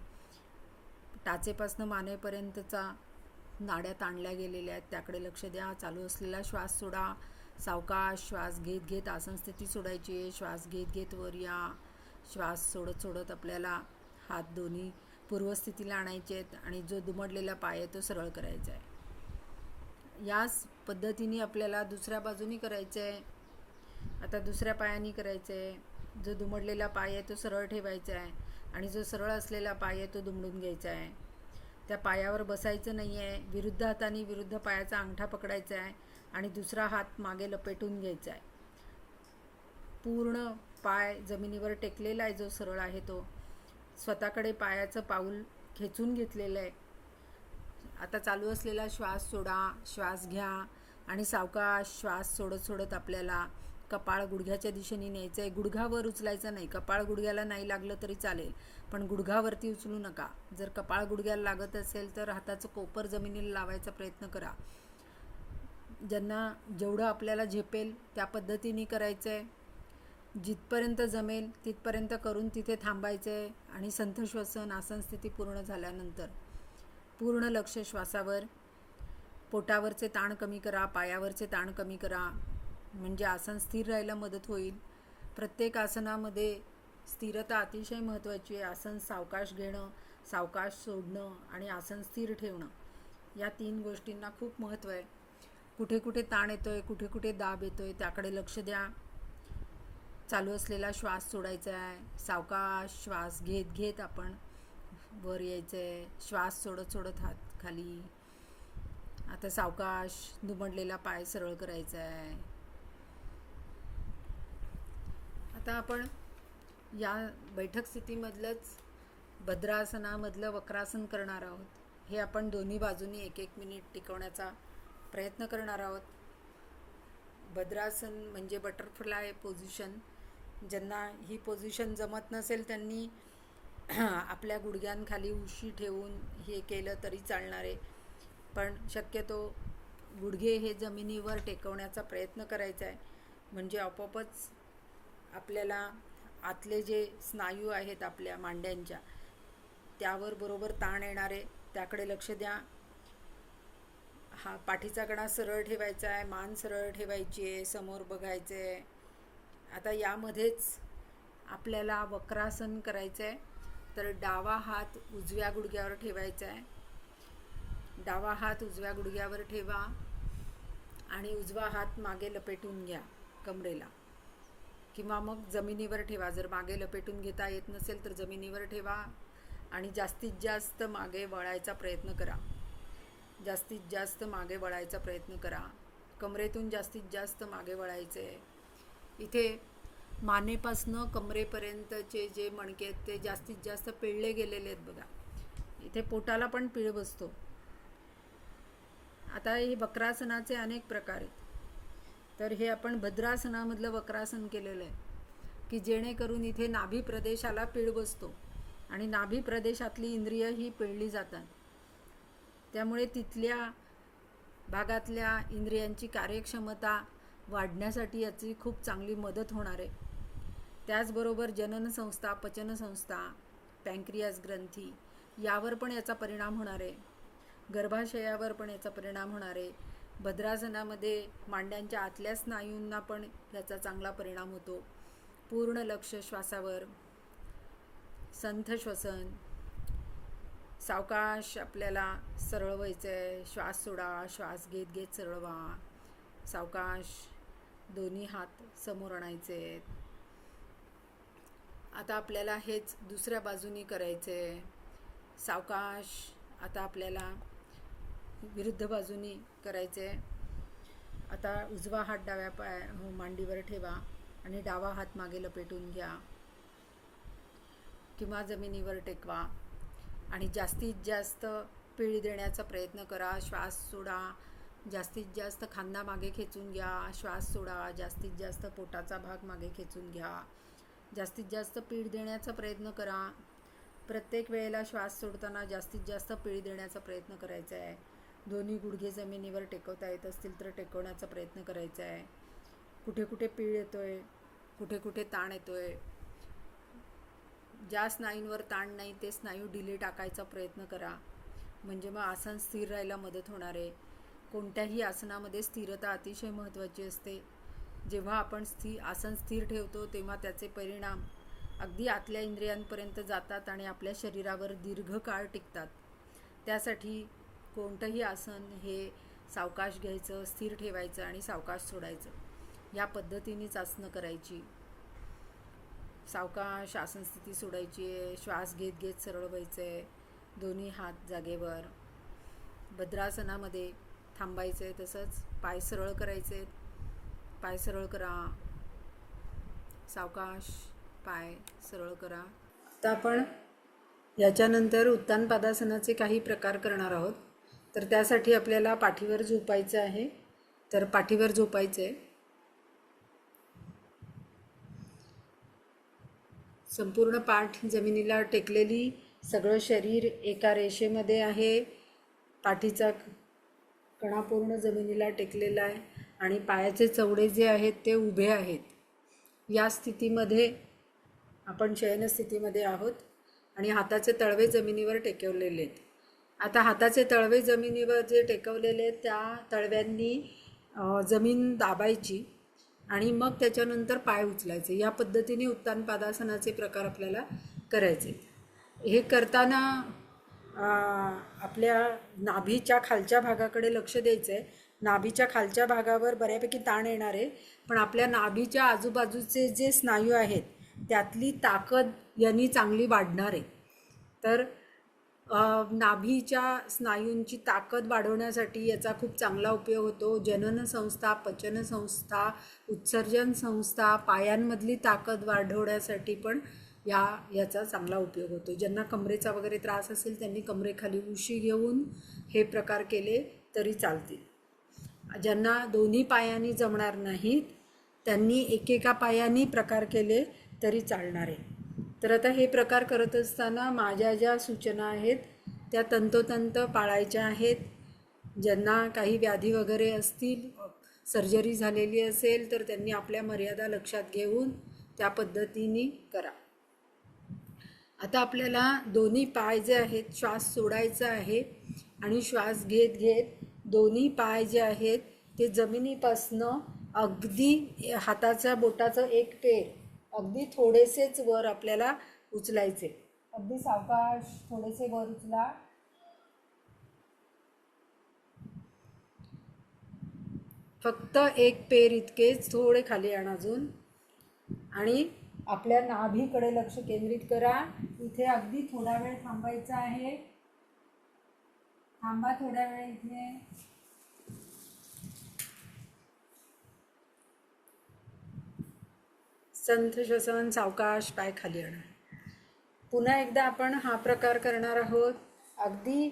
टाचेपासून मानेपर्यंतचा नाड्या ताणल्या गेलेल्या आहेत त्याकडे लक्ष द्या. चालू असलेला श्वास सोडा. सावकाश श्वास घेत घेत आसन स्थिती सोडायची. श्वास घेत घेत वर या. श्वास सोडत सोडत आपल्याला हात दोन्ही पूर्वस्थितीला आणायचे आहेत आणि जो दुमडलेला पाय आहे तो सरळ करायचा आहे. याच पद्धतीने आपल्याला दुसऱ्या बाजूनी करायचं आहे. आता दुसऱ्या पायाने करायचं आहे. जो दुमडलेला पाय आहे तो सरळ ठेवायचा आहे आणि जो सरळ असलेला पाय आहे तो दुमडून घ्यायचा आहे. त्या पायावर बसायचं नाही आहे. विरुद्ध हाताने विरुद्ध पायाचा अंगठा पकडायचा आहे आणि दुसरा हात मागे लपेटून घ्यायचा आहे. पूर्ण पाय जमिनीवर टेकलेला आहे जो सरळ आहे तो. स्वतःकडे पायाचं पाऊल खेचून घेतलेलं आहे. आता चालू असलेला श्वास सोडा. श्वास घ्या आणि सावकाश श्वास सोडत सोडत आपल्याला कपाळ गुडघ्याच्या दिशेने न्यायचं आहे. गुडघावर उचलायचं नाही. कपाळ गुडघ्याला नाही लागलं तरी चालेल, पण गुडघावरती उचलू नका. जर कपाळ गुडघ्याला लागत असेल तर हाताचं कोपर जमिनीला लावायचा प्रयत्न करा. ज्यांना जेवढं आपल्याला झेपेल त्या पद्धतीने करायचं आहे. जिथपर्यंत जमेल तिथपर्यंत करून तिथे थांबायचं आहे आणि संथ श्वसन आसन स्थिती पूर्ण झाल्यानंतर पूर्ण लक्ष श्वासावर. पोटावरचे ताण कमी करा, पायावरचे ताण कमी करा, म्हणजे आसन स्थिर राहायला मदत होईल. प्रत्येक आसनामध्ये स्थिरता अतिशय महत्त्वाची आहे. आसन सावकाश घेणं, सावकाश सोडणं आणि आसन स्थिर ठेवणं या 3 गोष्टींना खूप महत्त्व आहे. कुठे कुठे ताण येतोय, कुठे कुठे दाब येतोय त्याकडे लक्ष द्या. चालू असलेला श्वास सोडायचा आहे. सावकाश श्वास घेत घेत आपण वर यायचं आहे. श्वास सोडत सोडत हात खाली. आता सावकाश दुमडलेला पाय सरळ करायचा आहे. आता आपण या बैठक स्थितीमधलंच भद्रासनामधलं वक्रासन करणार आहोत. हे आपण दोन्ही बाजूनी 1-1 मिनिट टिकवण्याचा प्रयत्न करणार आहोत. भद्रासन म्हणजे बटरफ्लाय पोझिशन. ज्यांना ही पोझिशन जमत नसेल त्यांनी आपल्या गुडघ्यांखाली उशी ठेवून हे केलं तरी चालणार आहे, पण शक्यतो गुडघे हे जमिनीवर टेकवण्याचा प्रयत्न करायचा आहे. म्हणजे आपोआपच आपल्याला आतले जे स्नायू आहेत आपल्या मांड्यांच्या त्यावर बरोबर ताण येणार आहे. त्याकडे लक्ष द्या. हा पाठीचा कणा सरळ ठेवायचा आहे, मान सरळ ठेवायची आहे, समोर बघायचं आहे. आता यामध्येच आपल्याला वक्रासन करायचं आहे. तर डावा हात उजव्या गुडघ्यावर ठेवायचा आहे. डावा हात उजव्या गुडघ्यावर ठेवा आणि उजवा हात मागे लपेटून घ्या कमरेला, किंवा मग जमिनीवर ठेवा. जर मागे लपेटून घेता येत नसेल तर जमिनीवर ठेवा आणि जास्तीत जास्त मागे वळायचा प्रयत्न करा. जास्तीत जास्त मागे वळायचा प्रयत्न करा. कमरेतून जास्तीत जास्त मागे वळायचे. इथे मानेपासनं कमरेपर्यंतचे जे मणके आहेत ते जास्तीत जास्त पिळले गेलेले आहेत बघा. इथे पोटाला पण पीळ बसतो. आता हे वक्रासनाचे अनेक प्रकार आहेत. तर हे आपण भद्रासनामधलं वक्रासन केलेलं आहे की जेणेकरून इथे नाभी प्रदेशाला पीळ बसतो आणि नाभी प्रदेशातली इंद्रिय ही पिळली जातात. त्यामुळे तिथल्या भागातल्या इंद्रियांची कार्यक्षमता वाढण्यासाठी याची खूप चांगली मदत होणार आहे. त्याचबरोबर जननसंस्था, पचनसंस्था, पँक्रियास ग्रंथी यावर पण याचा परिणाम होणार आहे. गर्भाशयावर पण याचा परिणाम होणार आहे. भद्रासनामध्ये मांड्यांच्या आतल्या स्नायूंना पण याचा चांगला परिणाम होतो. पूर्ण लक्ष श्वासावर, संथ श्वसन, सावकाश आपल्याला सरळ व्हायचं आहे. श्वास सोडा, श्वास घेत घेत सरळ व्हा. सावकाश दोन्ही हात समोर आणायचे आहेत. आता आपल्याला हेच दुसऱ्या बाजूनी करायचे आहे. सावकाश आता आपल्याला विरुद्ध बाजूनी करायचे आहे. आता उजवा हात डाव्या मांडीवर ठेवा आणि डावा हात मागे लपेटून घ्या किंवा जमिनीवर टेकवा आणि जास्तीत जास्त पीळ देण्याचा प्रयत्न करा. श्वास सोडा, जास्तीत जास्त खांदा मागे खेचून घ्या. श्वास सोडा, जास्तीत जास्त पोटाचा भाग मागे खेचून घ्या. जास्तीत जास्त पीळ देण्याचा प्रयत्न करा. प्रत्येक वेळेला श्वास सोडताना जास्तीत जास्त पीळ देण्याचा प्रयत्न करायचा आहे. दोन्ही गुडघे जमिनीवर टेकवता येत असतील तर टेकवण्याचा प्रयत्न करायचा आहे. कुठे कुठे पीळ येतोय, कुठे कुठे ताण येतोय, ज्या स्नायूंवर ताण नाही ते स्नायू ढिले टाकायचा प्रयत्न करा. म्हणजे मग आसन स्थिर राहायला मदत होणार आहे. कोणत्याही आसनामध्ये स्थिरता अतिशय महत्त्वाची असते. जेव्हा आपण आसन स्थिर ठेवतो तेव्हा त्याचे परिणाम अगदी आतल्या इंद्रियांपर्यंत जातात आणि आपल्या शरीरावर दीर्घकाळ टिकतात. त्यासाठी कोणतंही आसन हे सावकाश घ्यायचं, स्थिर ठेवायचं आणि सावकाश सोडायचं. या पद्धतीनेच आसनं करायची. सावकाश आसन स्थिती सोडायची आहे. श्वास घेत घेत सरळ व्हायचं आहे. दोन्ही हात जागेवर. भद्रासनामध्ये थांबायचं आहे. तसंच पाय सरळ करायचे. पाय सरळ करा. सावकाश पाय सरळ करा. आता आपण याच्यानंतर उत्तानपादासनाचे काही प्रकार करणार आहोत. तर त्यासाठी आपल्याला पाठीवर झोपायचं आहे. तर पाठीवर झोपायचं आहे. संपूर्ण पाठ जमिनीला टेकलेली, सगळं शरीर एका रेषेमध्ये आहे. पाठीचा कणा पूर्ण जमिनीला टेकलेला आहे आणि पायाचे चवडे जे आहेत ते उभे आहेत. या स्थितीमध्ये आपण शयनस्थितीमध्ये आहोत आणि हाताचे तळवे जमिनीवर टेकवलेले आहेत. आता हाताचे तळवे जमिनीवर जे टेकवलेले आहेत त्या तळव्यांनी जमीन दाबायची आणि मग त्याच्यानंतर पाय उचलायचे. या पद्धतीने उत्तानपादासनाचे प्रकार आपल्याला करायचे. हे करताना आपल्या नाभीच्या खालच्या भागाकडे लक्ष द्यायचं आहे. नाभीच्या खालच्या भागावर बऱ्यापैकी ताण येणार आहे, पण आपल्या नाभीच्या आजूबाजूचे जे स्नायू आहेत त्यातली ताकद यांनी चांगली वाढणार आहे. तर नाभीच्या स्नायूंची ताकद वाढवण्यासाठी याचा खूप चांगला उपयोग होतो. जनन संस्था, पचन संस्था, उत्सर्जन संस्था, पायांमधली ताकद वाढवण्यासाठी पण याचा चांगला उपयोग होतो. ज्यांना कमरेचा वगैरे त्रास असेल त्यांनी कमरेखाली उशी घेऊन हे प्रकार केले तरी चालतील. ज्यांना दोन्ही पायांनी जमणार नाहीत त्यांनी एकेका पायानी प्रकार केले तरी चालणार आहे. तर आता हे प्रकार करत असताना माझ्या ज्या सूचना आहेत त्या तंतोतंत पाळायच्या आहेत. ज्यांना काही व्याधी वगैरे असतील, सर्जरी झालेली असेल तर त्यांनी आपल्या मर्यादा लक्षात घेऊन त्या पद्धतीने करा. आता आपल्याला दोन्ही पाय जे आहेत श्वास सोडायचा आहे आणि श्वास घेत घेत दोन्ही पाय जे आहेत ते जमिनीपासनं अगदी हाताच्या बोटाचं एक पेर अगदी थोडेसेच वर आपल्याला उचलायचे. अगदी सावकाश थोडेसे वर उचला. फक्त एक पेर इतकेच थोडे खाली आणा अजून आणि आपल्या नाभीकडे लक्ष केंद्रित करा. इथे अगदी थोडा वेळ थांबायचा आहे. थांबा थोड्या वेळ इथे. संथ श्वसन, सावकाश पाय खाली आणा. पुन्हा एकदा आपण हा प्रकार करणार आहोत. अगदी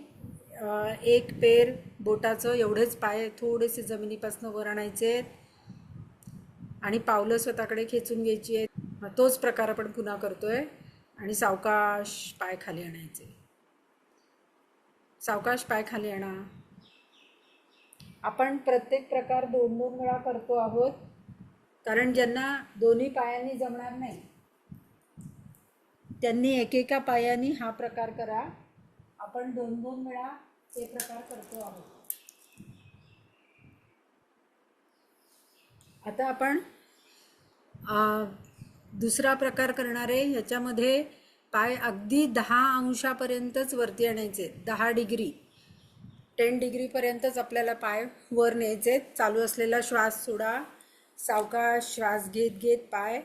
एक पेर बोटाचं एवढेच पाय थोडेसे जमिनीपासून वर आणायचे आणि पावलं स्वतःकडे खेचून घ्यायची आहेत. तोच प्रकार आपण पुन्हा करतोय आणि सावकाश पाय खाली आणायचे. सावकाश पाय खाली आणा. आपण प्रत्येक प्रकार 2-2 वेळा करतो आहोत कारण ज्यांना दोन्ही पायांनी जमणार नाही त्यांनी एकेका पायानी हा प्रकार करा. आपण 2-2 वेळा हे प्रकार करतो आहोत. आता आपण दुसरा प्रकार करणार आहे. ह्याच्यामध्ये पाय अगदी 10 अंशापर्यंतच वरती आणायचे. 10 डिग्री 10 डिग्रीपर्यंतच आपल्याला पाय वर न्यायचे. चालू असलेला श्वास सोडा. सावकाश श्वास घेत घेत पाय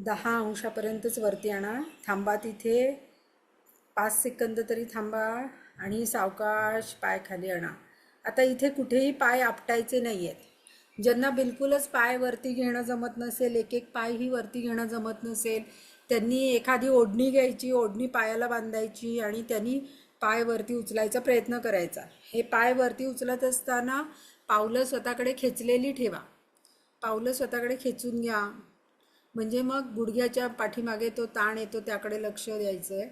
10 अंशापर्यंतच वरती आणा. थांबा तिथे 5 सेकंद तरी थांबा आणि सावकाश पाय खाली आणा. आता इथे कुठेही पाय आपटायचे नाही आहेत. ज्यांना बिलकुलच पाय वरती घेणं जमत नसेल, एक एक पायही वरती घेणं जमत नसेल, त्यांनी एखादी ओढणी घ्यायची, ओढणी पायाला बांधायची आणि त्यांनी पाय वरती उचलायचा प्रयत्न करायचा. हे पाय वरती उचलत असताना पावलं स्वतःकडे खेचलेली ठेवा. पावलं स्वतःकडे खेचून घ्या. म्हणजे मग गुडघ्याच्या पाठीमागे तो ताण येतो त्याकडे लक्ष द्यायचं आहे.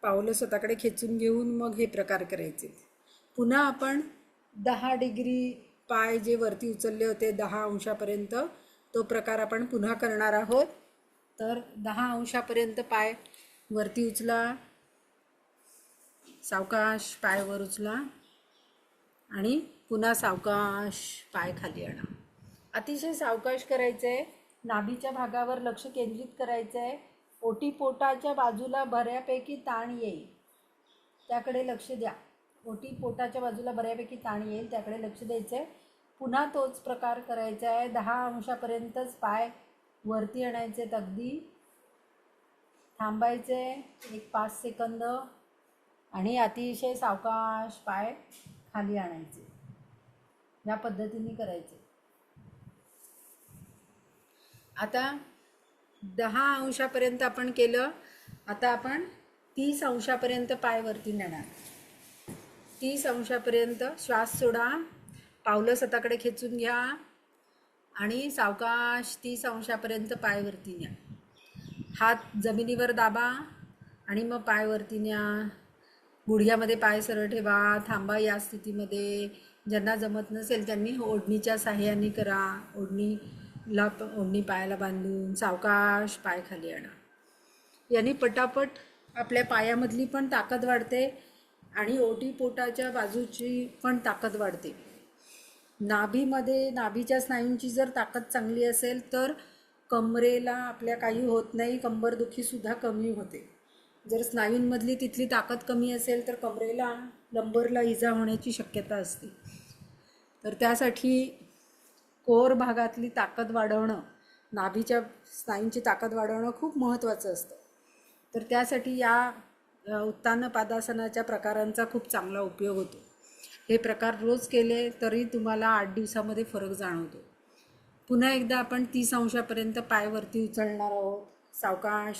पावलं स्वतःकडे खेचून घेऊन मग हे प्रकार करायचे. पुन्हा आपण 10 डिग्री पाय जे वरती उचलले होते 10 अंशापर्यंत तो प्रकार आपण पुन्हा करणार आहोत. तर 10 अंशापर्यंत पाय वरती उचला. सावकाश पाय वर उचला आणि पुन्हा सावकाश पाय खाली आणा. अतिशय सावकाश करायचं आहे. नाभीच्या भागावर लक्ष केंद्रित करायचं आहे. ओटीपोटाच्या बाजूला बऱ्यापैकी ताण येईल त्याकडे लक्ष द्या. ओटीपोटाच्या बाजूला बऱ्यापैकी ताण येईल त्याकडे लक्ष द्यायचं आहे. पुन्हा तोच प्रकार करायचा आहे. 10 अंशापर्यंतच पाय वरती आणायचे. अगदी थांबायचे एक 5 सेकंद आणि अतिशय सावकाश पाय खाली आणायचे. या पद्धतीने करायचे. आता 10 अंशापर्यंत आपण केलं. आता आपण 30 अंशापर्यंत पाय वरती नेणार. 30 अंशापर्यंत श्वास सोडा. पावलं स्वतःकडे खेचून घ्या आणि सावकाश 30 अंशापर्यंत पाय वरती न्या. हात जमिनीवर दाबा आणि मग पाय वरती न्या. गुडघ्यामध्ये पाय सरळ ठेवा. थांबा या स्थितीमध्ये. ज्यांना जमत नसेल त्यांनी ओढणीच्या साहाय्याने करा. ओढणी पायाला बांधून सावकाश पाय खाली आणा. याने पटापट आपल्या पायामधली पण ताकद वाढते आणि ओटीपोटाच्या बाजूची पण ताकद वाढते. नाभीच्या स्नायूंची जर ताकद चांगली असेल तर कमरेला आपल्या काही होत नाही. कंबरदुखीसुद्धा कमी होते. जर स्नायूंमधली तिथली ताकद कमी असेल तर कमरेला लंबरला इजा होण्याची शक्यता असते. तर त्यासाठी कोर भागातली ताकद वाढवणं, नाभीच्या स्नायूंची ताकद वाढवणं खूप महत्त्वाचं असतं. तर त्यासाठी या उत्तान पादासनाच्या प्रकारांचा खूप चांगला उपयोग होतो. हे प्रकार रोज केले तरी तुम्हाला 8 दिवसामध्ये फरक जाणवतो. पुन्हा एकदा आपण 30 अंशापर्यंत पाय वरती उचलणार आहोत. सावकाश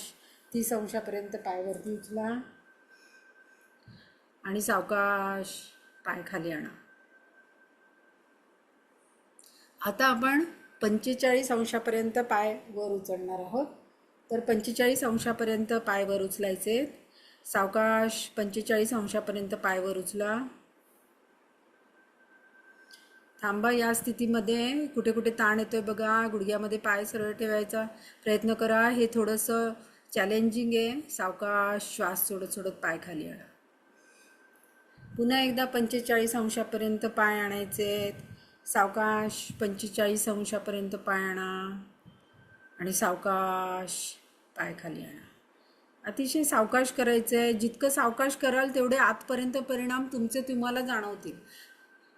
30 अंशापर्यंत पाय वरती उचला आणि सावकाश पाय खाली आणा. आता आपण 45 अंशापर्यंत पाय वर उचलणार आहोत. तर 45 अंशापर्यंत पाय वर उचलायचे. सावकाश 45 अंशापर्यंत पाय वर उचला. थांबा या स्थितीमध्ये. कुठे कुठे ताण येतोय बघा. गुडघ्यामध्ये पाय सरळ ठेवायचा प्रयत्न करा. हे थोडंसं चॅलेंजिंग आहे. सावकाश श्वास सोडत सोडत पाय खाली आणा. पुन्हा एकदा 45 अंशापर्यंत पाय आणायचे. सावकाश 45 अंशापर्यंत पाय आणा आणि सावकाश पाय खाली आणा. अतिशय सावकाश करायचं आहे. जितकं सावकाश कराल तेवढे आतपर्यंत परिणाम तुम्हाला जाणवतील.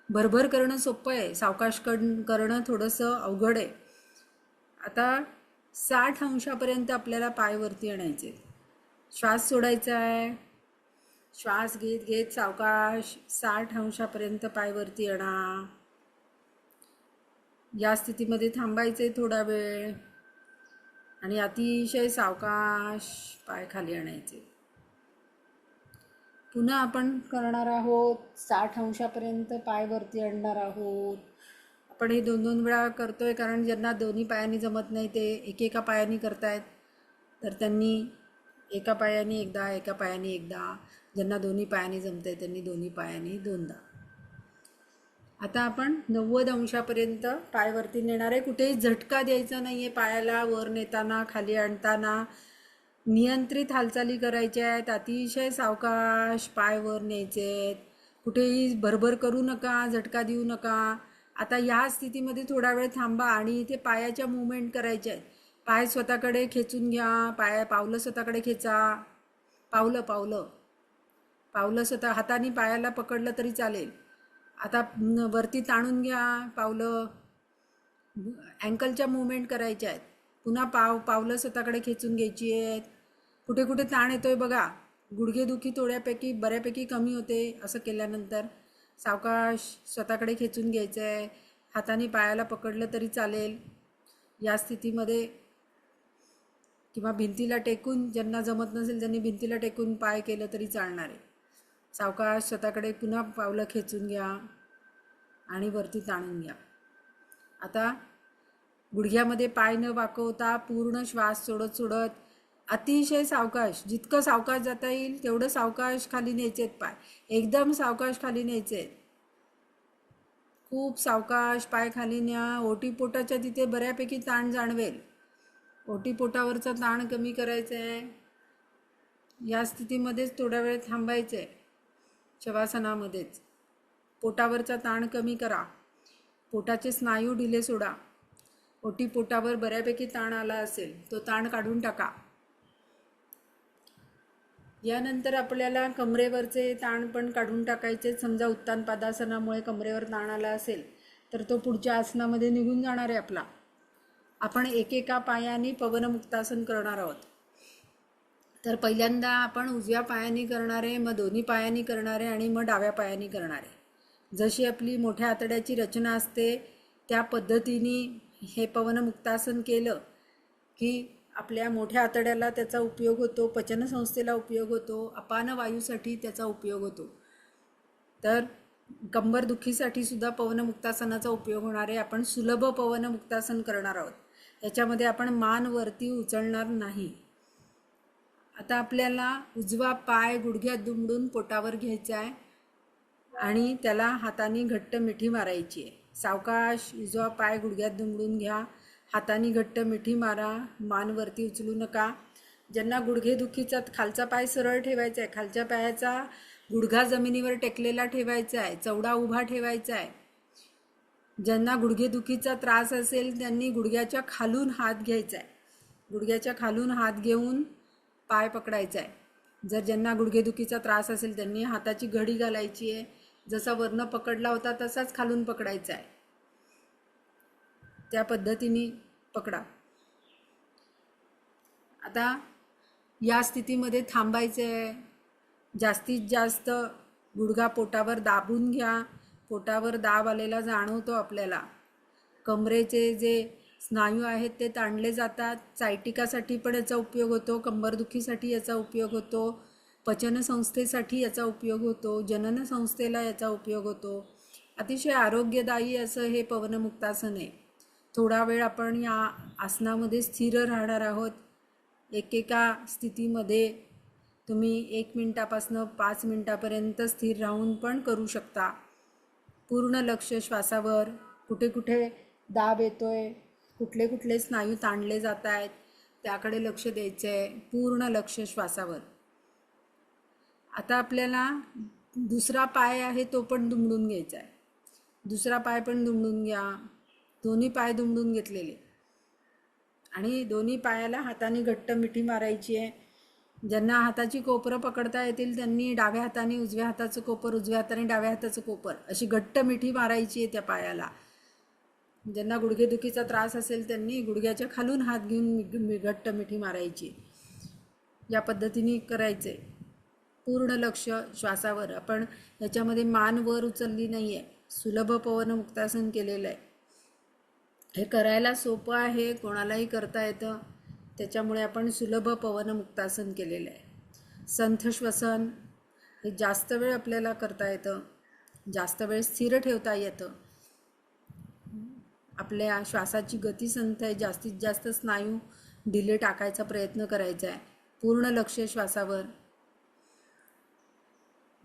भरभर करणं सोपं आहे, सावकाश करणं थोडंसं अवघड आहे. आता 60 अंशापर्यंत आपल्याला पाय वरती आणायचे. श्वास सोडायचा आहे. श्वास घेत घेत सावकाश 60 अंशापर्यंत पाय वरती आणा. या स्थितीमध्ये थांबायचे थोडा वेळ आणि अतिशय सावकाश पाय खाली आणायचे. पुन्हा आपण करणार आहोत 60 अंशापर्यंत पाय वरती आणणार आहोत. आपण हे 2-2 वेळा करतोय कारण ज्यांना दोन्ही पायांनी जमत नाही ते एकेका पायानी करतायत, तर त्यांनी एका पायानी एकदा, एका पायानी एकदा. ज्यांना दोन्ही पायांनी जमतंय त्यांनी दोन्ही पायांनी 2दा. आता आपण 90 अंशापर्यंत पाय वरती नेणार आहे. कुठेही झटका द्यायचा नाही आहे पायाला. वर नेताना खाली आणताना नियंत्रित हालचाली करायच्या आहेत. अतिशय सावकाश पाय वर न्यायचे आहेत. कुठेही भरभर करू नका, झटका देऊ नका. आता या स्थितीमध्ये थोडा वेळ थांबा आणि इथे पायाच्या मूवमेंट करायच्या आहेत. पाय स्वतःकडे खेचून घ्या. पावलं स्वतःकडे खेचा. पावलं पावलं पावलं स्वतः हाताने पायाला पकडलं तरी चालेल. आता वरती ताणून घ्या पावलं. अँकलच्या मूवमेंट करायच्या आहेत. पुन्हा पावलं स्वतःकडे खेचून घ्यायची आहेत. कुठे कुठे ताण येतोय बघा. गुडघेदुखी बऱ्यापैकी कमी होते असं केल्यानंतर. सावकाश स्वतःकडे खेचून घ्यायचं आहे. हाताने पायाला पकडलं तरी चालेल या स्थितीमध्ये, किंवा भिंतीला टेकून, ज्यांना जमत नसेल त्यांनी भिंतीला टेकून पाय केलं तरी चालणार आहे. सावकाश स्वतःकडे पुन्हा पावलं खेचून घ्या आणि वरती ताणून घ्या. आता गुडघ्यामध्ये पाय न वाकवता पूर्ण श्वास सोडत सोडत अतिशय सावकाश, जितकं सावकाश जाता येईल तेवढं सावकाश खाली न्यायचेत पाय. एकदम सावकाश खाली न्यायचे. खूप सावकाश पाय खाली न्या. ओटीपोटाच्या तिथे बऱ्यापैकी ताण जाणवेल. ओटीपोटावरचा ताण कमी करायचा आहे. या स्थितीमध्येच थोडा वेळ थांबायचं आहे. शवासनामध्येच पोटावरचा ताण कमी करा. पोटाचे स्नायू ढिले सोडा. ओटीपोटावर बऱ्यापैकी ताण आला असेल तो ताण काढून टाका. यानंतर आपल्याला कमरेवरचे ताण पण काढून टाकायचे. समजा उत्तान पादासनामुळे कमरेवर ताण आला असेल तर तो पुढच्या आसनामध्ये निघून जाणार आहे आपला. आपण एकेका पायाने पवनमुक्तासन करणार आहोत. तर पहिल्यांदा आपण उजव्या पायाने करणार आहे, मग दोन्ही पायाने करणार आहे आणि मग डाव्या पायाने करणार आहे. जशी आपली मोठ्या आतड्याची रचना असते त्या पद्धतीने हे पवनमुक्तासन केलं की आपल्या मोठ्या आतड्याला त्याचा उपयोग होतो, पचनसंस्थेला उपयोग होतो, अपान वायूसाठी त्याचा उपयोग होतो. तर कंबरदुखीसाठी सुद्धा पवनमुक्तासनाचा उपयोग होणार आहे. आपण सुलभ पवनमुक्तासन करणार आहोत. याच्यामध्ये आपण मान वरती उचलणार नाही. आता आपल्याला उजवा पाय गुडघ्यात दुमडून पोटावर घ्यायचा आहे आणि त्याला हाताने घट्ट मिठी मारायची आहे. सावकाश उजवा पाय गुडघ्यात दुमडून घ्या. हाताने घट्ट मिठी मारा. मान वरती उचलू नका. ज्यांना गुडघेदुखीचा खालचा पाय सरळ ठेवायचा आहे, खालच्या पायाचा गुडघा जमिनीवर टेकलेला ठेवायचा आहे, चवडा उभा ठेवायचा आहे. ज्यांना गुडघेदुखीचा त्रास असेल त्यांनी गुडघ्याच्या खालून हात घ्यायचा आहे. गुडघ्याच्या खालून हात घेऊन पाय पकडायचा आहे. जर ज्यांना गुडघेदुखीचा त्रास असेल त्यांनी हाताची घडी घालायची आहे. जसा वरनं पकडला होता तसाच खालून पकडायचा आहे. त्या पद्धतीने पकडा. आता या स्थितीमध्ये थांबायचं आहे. जास्तीत जास्त गुडघा पोटावर दाबून घ्या. पोटावर दाब आलेला जाणवतो आपल्याला. कमरेचे जे स्नायू आहेत ते ताणले जातात. सायटिकासाठी पण याचा उपयोग होतो, कंबरदुखीसाठी याचा उपयोग होतो, पचनसंस्थेसाठी याचा उपयोग होतो, जननसंस्थेला याचा उपयोग होतो. अतिशय आरोग्यदायी असं हे पवनमुक्तासन आहे. थोडा वेळ आपण या आसनामध्ये स्थिर राहणार आहोत. एकेका स्थितीमध्ये तुम्ही 1 मिनिटापासून 5 मिनिटापर्यंत स्थिर राहून पण करू शकता. पूर्ण लक्ष श्वासावर. कुठे कुठे दाब येतोय, कुठले कुठले स्नायू ताणले जात आहेत त्याकडे लक्ष द्यायचं आहे. पूर्ण लक्ष श्वासावर. आता आपल्याला दुसरा पाय आहे तो पण दुमडून घ्यायचा आहे. दुसरा पाय पण दुमडून घ्या. दोन्ही पाय दुमडून घेतलेले आणि दोन्ही पायाला हाताने घट्ट मिठी मारायची आहे. ज्यांना हाताची कोपरं पकडता येतील त्यांनी डाव्या हाताने उजव्या हाताचं कोपर, उजव्या हाताने डाव्या हाताचं कोपर अशी घट्ट मिठी मारायची आहे त्या पायाला. ज्यांना गुडघेदुखीचा त्रास असेल त्यांनी गुडघ्याच्या खालून हात घेऊन घट्ट मिठी मारायची. या पद्धतीने करायचे. पूर्ण लक्ष श्वासावर. आपण याच्यामध्ये मान वर उचलली नाही आहे. सुलभ पवनमुक्तासन केलेलं आहे. हे करायला सोपं आहे, कोणालाही करता येतं. त्याच्यामुळे आपण सुलभ पवनमुक्तासन केलेलं आहे. संथ श्वसन हे जास्त वेळ आपल्याला करता येतं, जास्त वेळ स्थिर ठेवता येतं. आपल्या श्वासाची गती संथ आहे. जास्तीत जास्त स्नायू ढिले टाकायचा प्रयत्न करायचा आहे. पूर्ण लक्ष श्वासावर.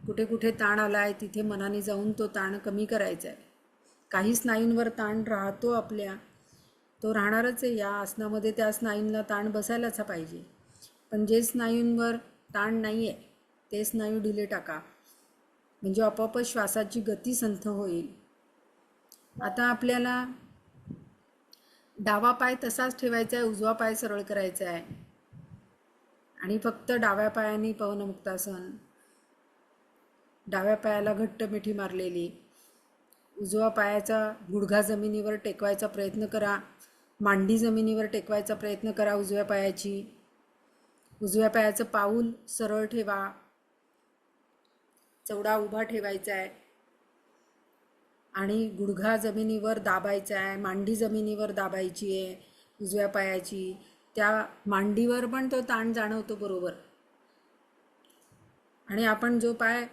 कुठे कुठे ताण आला आहे तिथे मनाने जाऊन तो ताण कमी करायचा आहे. काही स्नायूंवर ताण राहतो आपल्या, तो राहणारच आहे. या आसनामध्ये त्या स्नायूंना ताण बसायलाच पाहिजे. पण जे स्नायूंवर ताण नाही आहे ते स्नायू ढिले टाका, म्हणजे आपोआपच श्वासाची गती संथ होईल. आता आपल्याला डावा पाय तसाच ठेवायचा आहे, उजवा पाय सरळ करायचा आहे आणि फक्त डाव्या पायाने पवनमुक्तासन. डाव्या पायाला घट्ट मिठी मारलेली. उजवा पायाचा गुडघा जमिनीवर टेकवायचा प्रयत्न करा. मांडी जमिनीवर टेकवायचा प्रयत्न करा उजव्या पायाची. उजव्या पायाचं पाऊल सरळ ठेवा. चवडा उभा ठेवायचा आहे आणि गुडघा जमिनीवर दाबायचा आहे. मांडी जमिनीवर दाबायची आहे उजव्या पायाची. त्या मांडीवर पण तो ताण जाणवतो बरोबर. आणि आपण जो पाय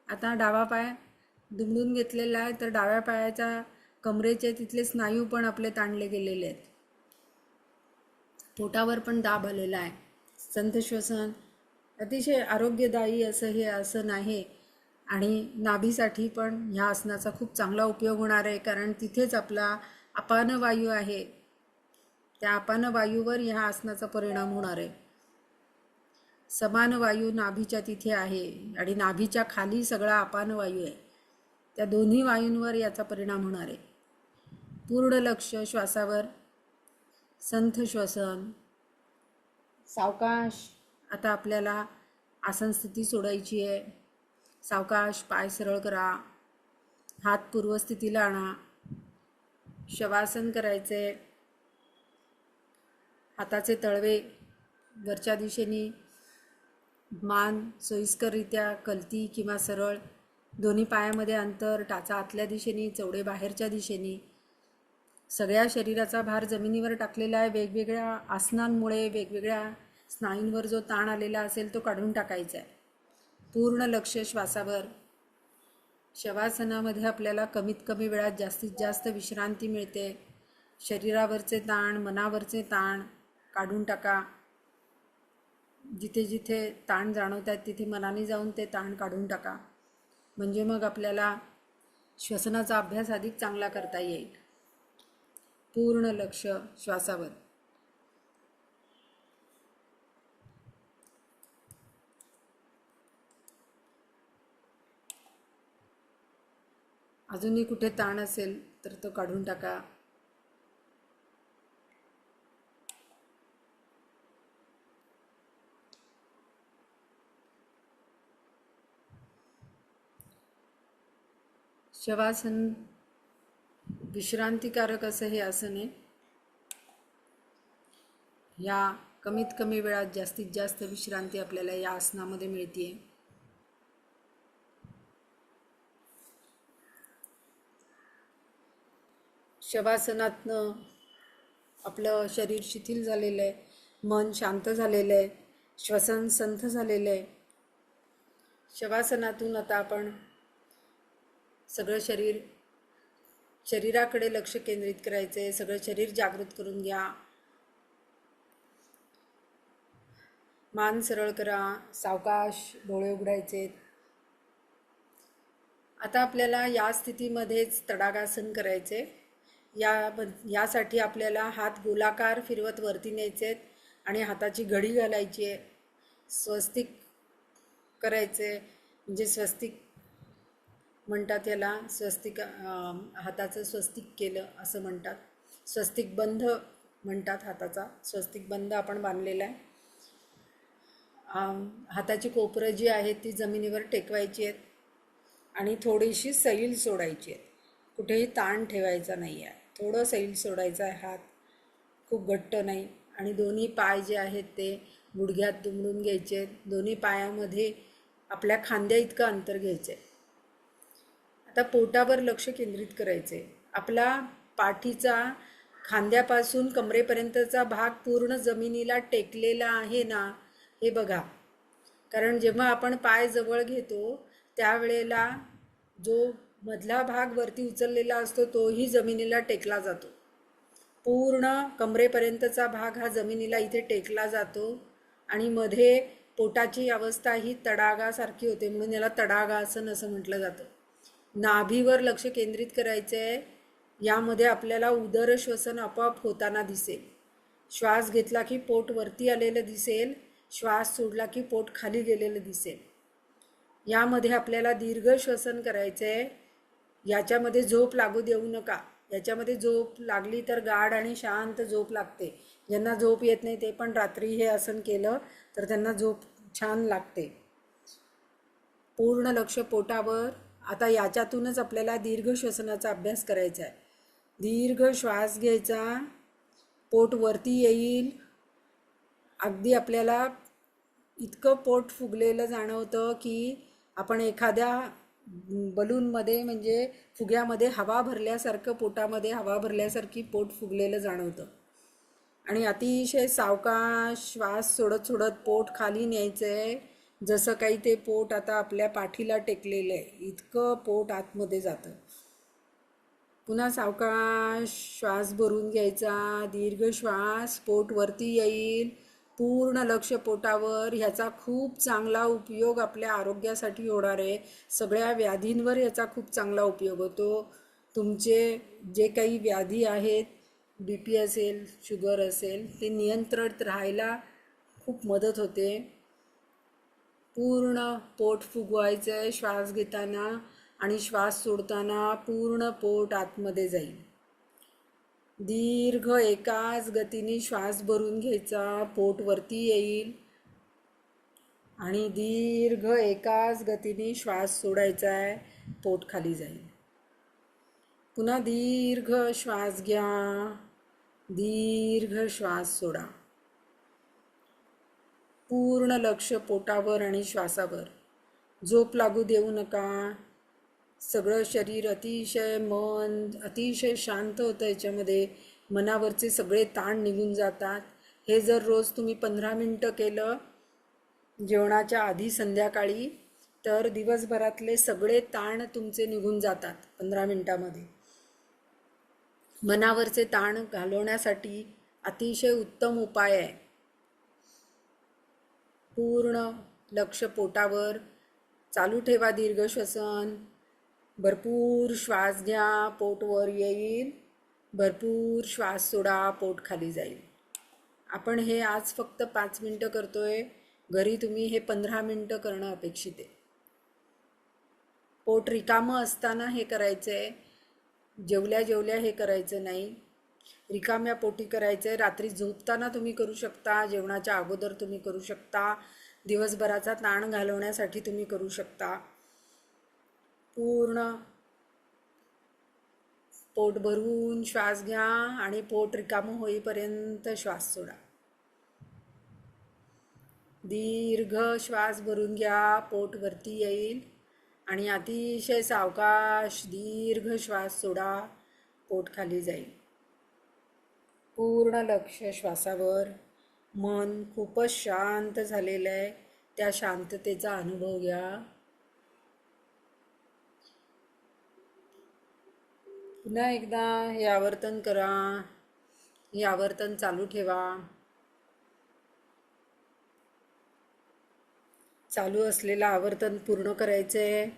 आता डावा पाय दुमडून घेतलेला आहे तर डाव्या पायाच्या कमरेचे तिथले स्नायू पण आपले ताणले गेलेले आहेत. पोटावर पण दाब आलेला आहे. संथ श्वसन अतिशय आरोग्यदायी असं हे आसन आहे. आणि नाभीसाठी पण ह्या आसनाचा खूप चांगला उपयोग होणार आहे, कारण तिथेच आपला अपानवायू आहे. त्या अपानवायूवर ह्या आसनाचा परिणाम होणार आहे. समान वायू नाभीच्या तिथे आहे आणि नाभीच्या खाली सगळा अपानवायू आहे. त्या दोन्ही वायूंवर याचा परिणाम होणार आहे. पूर्ण लक्ष श्वासावर. संथ श्वसन. सावकाश. आता आपल्याला आसन स्थिती सोडायची आहे. सावकाश पाय सरळ करा. हात पूर्वस्थितीला आणा. शवासन करायचे. हाताचे तळवे वरच्या दिशेने, मान सोयीस्कररित्या कलती किंवा सरळ. दोन्ही पायामध्ये अंतर. टाचा आतल्या दिशेने, चवडे बाहेरच्या दिशेने. सगळ्या शरीराचा भार जमिनीवर टाकलेला आहे. वेगवेगळ्या आसनांमुळे वेगवेगळ्या स्नायूंवर जो ताण आलेला असेल तो काढून टाकायचा आहे. पूर्ण लक्ष श्वासावर. शवासनामध्ये आपल्याला कमीत कमी वेळात जास्तीत जास्त विश्रांती मिळते. शरीरावरचे ताण, मनावरचे ताण काढून टाका. जिथे जिथे ताण जाणवत आहेत तिथे मनाने जाऊन ते ताण काढून टाका. म्हणजे मग आपल्याला श्वसनाचा अभ्यास अधिक चांगला करता येईल. पूर्ण लक्ष श्वासावर. अजूनही कुठे ताण असेल तर तो काढून टाका. शवासन विश्रांतिकारक असं हे आसन आहे. या कमीत कमी वेळात जास्तीत जास्त विश्रांती आपल्याला या आसनामध्ये मिळते. शवासनातनं आपलं शरीर शिथिल झालेलं आहे, मन शांत झालेलं आहे, श्वसन संथ झालेलं आहे. शवासनातून आता आपण सगळं शरीराकडे लक्ष केंद्रित करायचं आहे. सगळं शरीर जागृत करून घ्या. मान सरळ करा, सावकाश डोळे उघडायचे. आता आपल्याला या स्थितीमध्येच तडागासन करायचे. यासाठी आपल्याला हात गोलाकार फिरवत वरती न्यायचे आणि हाताची घडी घालायची आहे. स्वस्तिक करायचे, म्हणजे स्वस्तिक म्हणतात याला. स्वस्तिक हाताचं स्वस्तिक केलं असं म्हणतात. स्वस्तिक बंध म्हणतात हाताचा. स्वस्तिक बंध आपण बांधलेला आहे. हाताची कोपरं जी आहेत ती जमिनीवर टेकवायची आहेत आणि थोडीशी सैल सोडायची आहे. कुठेही ताण ठेवायचा नाही आहे. थोडं सैल सोडायचं आहे. हात खूप घट्ट नाही. आणि दोन्ही पाय जे आहेत ते गुडघ्यात दुमडून घ्यायचे. दोन्ही पायामध्ये आपल्या खांद्या इतकं अंतर घ्यायचं आहे. आता पोटावर लक्ष केंद्रित करायचे. आपला पाठीचा खांद्यापासून कमरेपर्यंतचा भाग पूर्ण जमिनीला टेकलेला आहे ना, हे बघा. कारण जेव्हा आपण पाय जवळ घेतो त्यावेळेला जो मधला भाग वरती उचललेला असतो तोही जमिनीला टेकला जातो. पूर्ण कमरेपर्यंतचा भाग हा जमिनीला इथे टेकला जातो आणि मध्ये पोटाची अवस्था ही तडागासारखी होते, म्हणून याला तडागासन असं म्हटलं जातं. नाभीवर लक्ष केंद्रित करायचं आहे. यामध्ये आपल्याला उदर श्वसन आपोआप होताना दिसेल. श्वास घेतला की पोट वरती आलेलं दिसेल, श्वास सोडला की पोट खाली गेलेलं दिसेल. यामध्ये आपल्याला दीर्घ श्वसन करायचं आहे. याच्यामध्ये झोप लागू देऊ नका. याच्यामध्ये झोप लागली तर गाढ आणि शांत झोप लागते. ज्यांना झोप येत नाही ते पण रात्री हे आसन केलं तर त्यांना झोप छान लागते. पूर्ण लक्ष पोटावर. आता याच्यातूनच आपल्याला दीर्घ श्वसनाचा अभ्यास करायचा आहे. दीर्घ श्वास घ्यायचा, पोट वरती येईल. अगदी आपल्याला इतकं पोट फुगलेलं जाणवतं की आपण एखाद्या बलूनमध्ये, म्हणजे फुग्यामध्ये हवा भरल्यासारखं, पोटामध्ये हवा भरल्यासारखी पोट फुगलेलं जाणवतं. आणि अतिशय सावकाश श्वास सोडत सोडत पोट खाली न्यायचं आहे. जसं काही ते पोट आता आपल्या पाठीला टेकलेलं आहे इतकं पोट आतमध्ये जातं. पुन्हा सावकाश श्वास भरून घ्यायचा, दीर्घ श्वास. पोट वरती येईल. पूर्ण लक्ष पोटावर. ह्याचा खूप चांगला उपयोग आपल्या आरोग्यासाठी होणार आहे. सगळ्या व्याधींवर याचा खूप चांगला उपयोग होतो. तुमचे जे काही व्याधी आहेत, BP असेल, शुगर असेल, ते नियंत्रित राहायला खूप मदत होते. पूर्ण पोट फुगवायचं आहे श्वास घेताना आणि श्वास सोडताना पूर्ण पोट आतमध्ये जाईल. दीर्घ एकाच गतीने श्वास भरून घ्यायचा, पोट वरती येईल आणि दीर्घ एकाच गतीने श्वास सोडायचा आहे, पोट खाली जाईल. पुन्हा दीर्घ श्वास घ्या, दीर्घ श्वास सोडा. पूर्ण लक्ष पोटावर आणि श्वासावर. झोप लागू देऊ नका. सगळं शरीर मन अतिशय शांत होतं. याच्यामध्ये मनावरचे सगळे ताण निघून जातात. हे जर रोज तुम्ही 15 मिनटं केलं जेवणाच्या आधी संध्याकाळी तर दिवसभरातले सगळे ताण तुमचे निघून जातात 15 मिनटामध्ये. मनावरचे ताण घालवण्यासाठी अतिशय उत्तम उपाय आहे. पूर्ण लक्ष पोटावर. चालू ठेवा दीर्घ श्वसन. भरपूर श्वास घ्या, पोट वर येईल. भरपूर श्वास सोडा, पोट खाली जाईल. आपण हे आज फक्त 5 मिनटं करतोय. घरी तुम्ही हे 15 मिनटं करणं अपेक्षित आहे. पोट रिकामं असताना हे करायचं आहे. जेवल्या जेवल्या हे करायचं नाही. रिकाम्या पोटी करायचं आहे. रात्री झोपताना तुम्ही करू शकता, जेवणाच्या अगोदर तुम्ही करू शकता, दिवसभराचा ताण घालवण्यासाठी तुम्ही करू शकता. पूर्ण पोट भरून श्वास घ्या आणि पोट रिकामं होईपर्यंत श्वास सोडा. दीर्घ श्वास भरून घ्या, पोट वरती येईल आणि अतिशय सावकाश दीर्घ श्वास सोडा. पोट खाली जाईल. पूर्ण लक्ष श्वासावर. मन खूपच शांत झालेलं आहे, त्या शांततेचा अनुभव घ्या. पुन्हा एकदा हे आवर्तन करा. हे आवर्तन चालू ठेवा. चालू असलेलं आवर्तन पूर्ण करायचं आहे.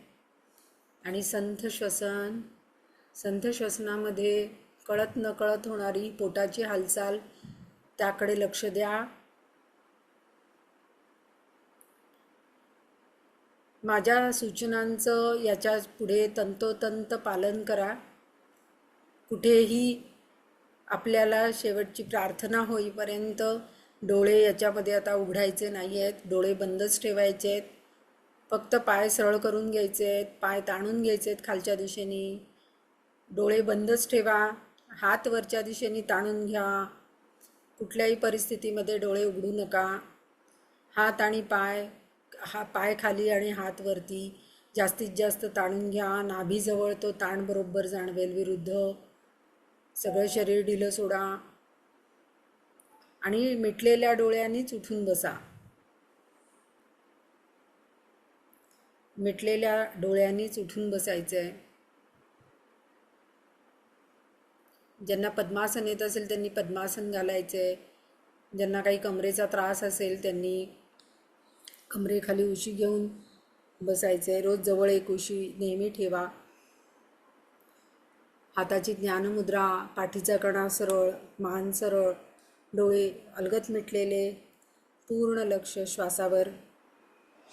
आणि संथ श्वसन. संथ श्वसनामध्ये कळत नकळत होणारी पोटाची हालचाल, त्याकडे लक्ष द्या. माझ्या सूचनांचं याच्या पुढे तंतोतंत पालन करा. कुठेही आपल्याला शेवटची प्रार्थना होईपर्यंत डोळे याच्यामध्ये आता उघडायचे नाही आहेत, डोळे बंदच ठेवायचे आहेत. फक्त पाय सरळ करून घ्यायचे आहेत, पाय ताणून घ्यायचे आहेत खालच्या दिशेने. डोळे बंदच ठेवा, हात वरच्या दिशेने ताणून घ्या. कुठल्याही परिस्थितीमध्ये डोळे उघडू नका. हात आणि पाय, पाय खाली आणि हात वरती जास्तीत जास्त ताणून घ्या. नाभीजवळ तो ताण बरोबर जाणवेल विरुद्ध. सगळं शरीर ढिलं सोडा आणि मिटलेल्या डोळ्यांनीच उठून बसा. मिटलेल्या डोळ्यांनीच उठून बसायचं आहे. ज्यांना पद्मासन येत असेल त्यांनी पद्मासन घालायचं आहे. ज्यांना काही कमरेचा त्रास असेल त्यांनी कमरेखाली उशी घेऊन बसायचं आहे. रोज जवळ एक उशी नेहमी ठेवा. हाताची ज्ञानमुद्रा, पाठीचा कणा सरळ, मान सरळ, डोळे अलगद मिटलेले. पूर्ण लक्ष श्वासावर,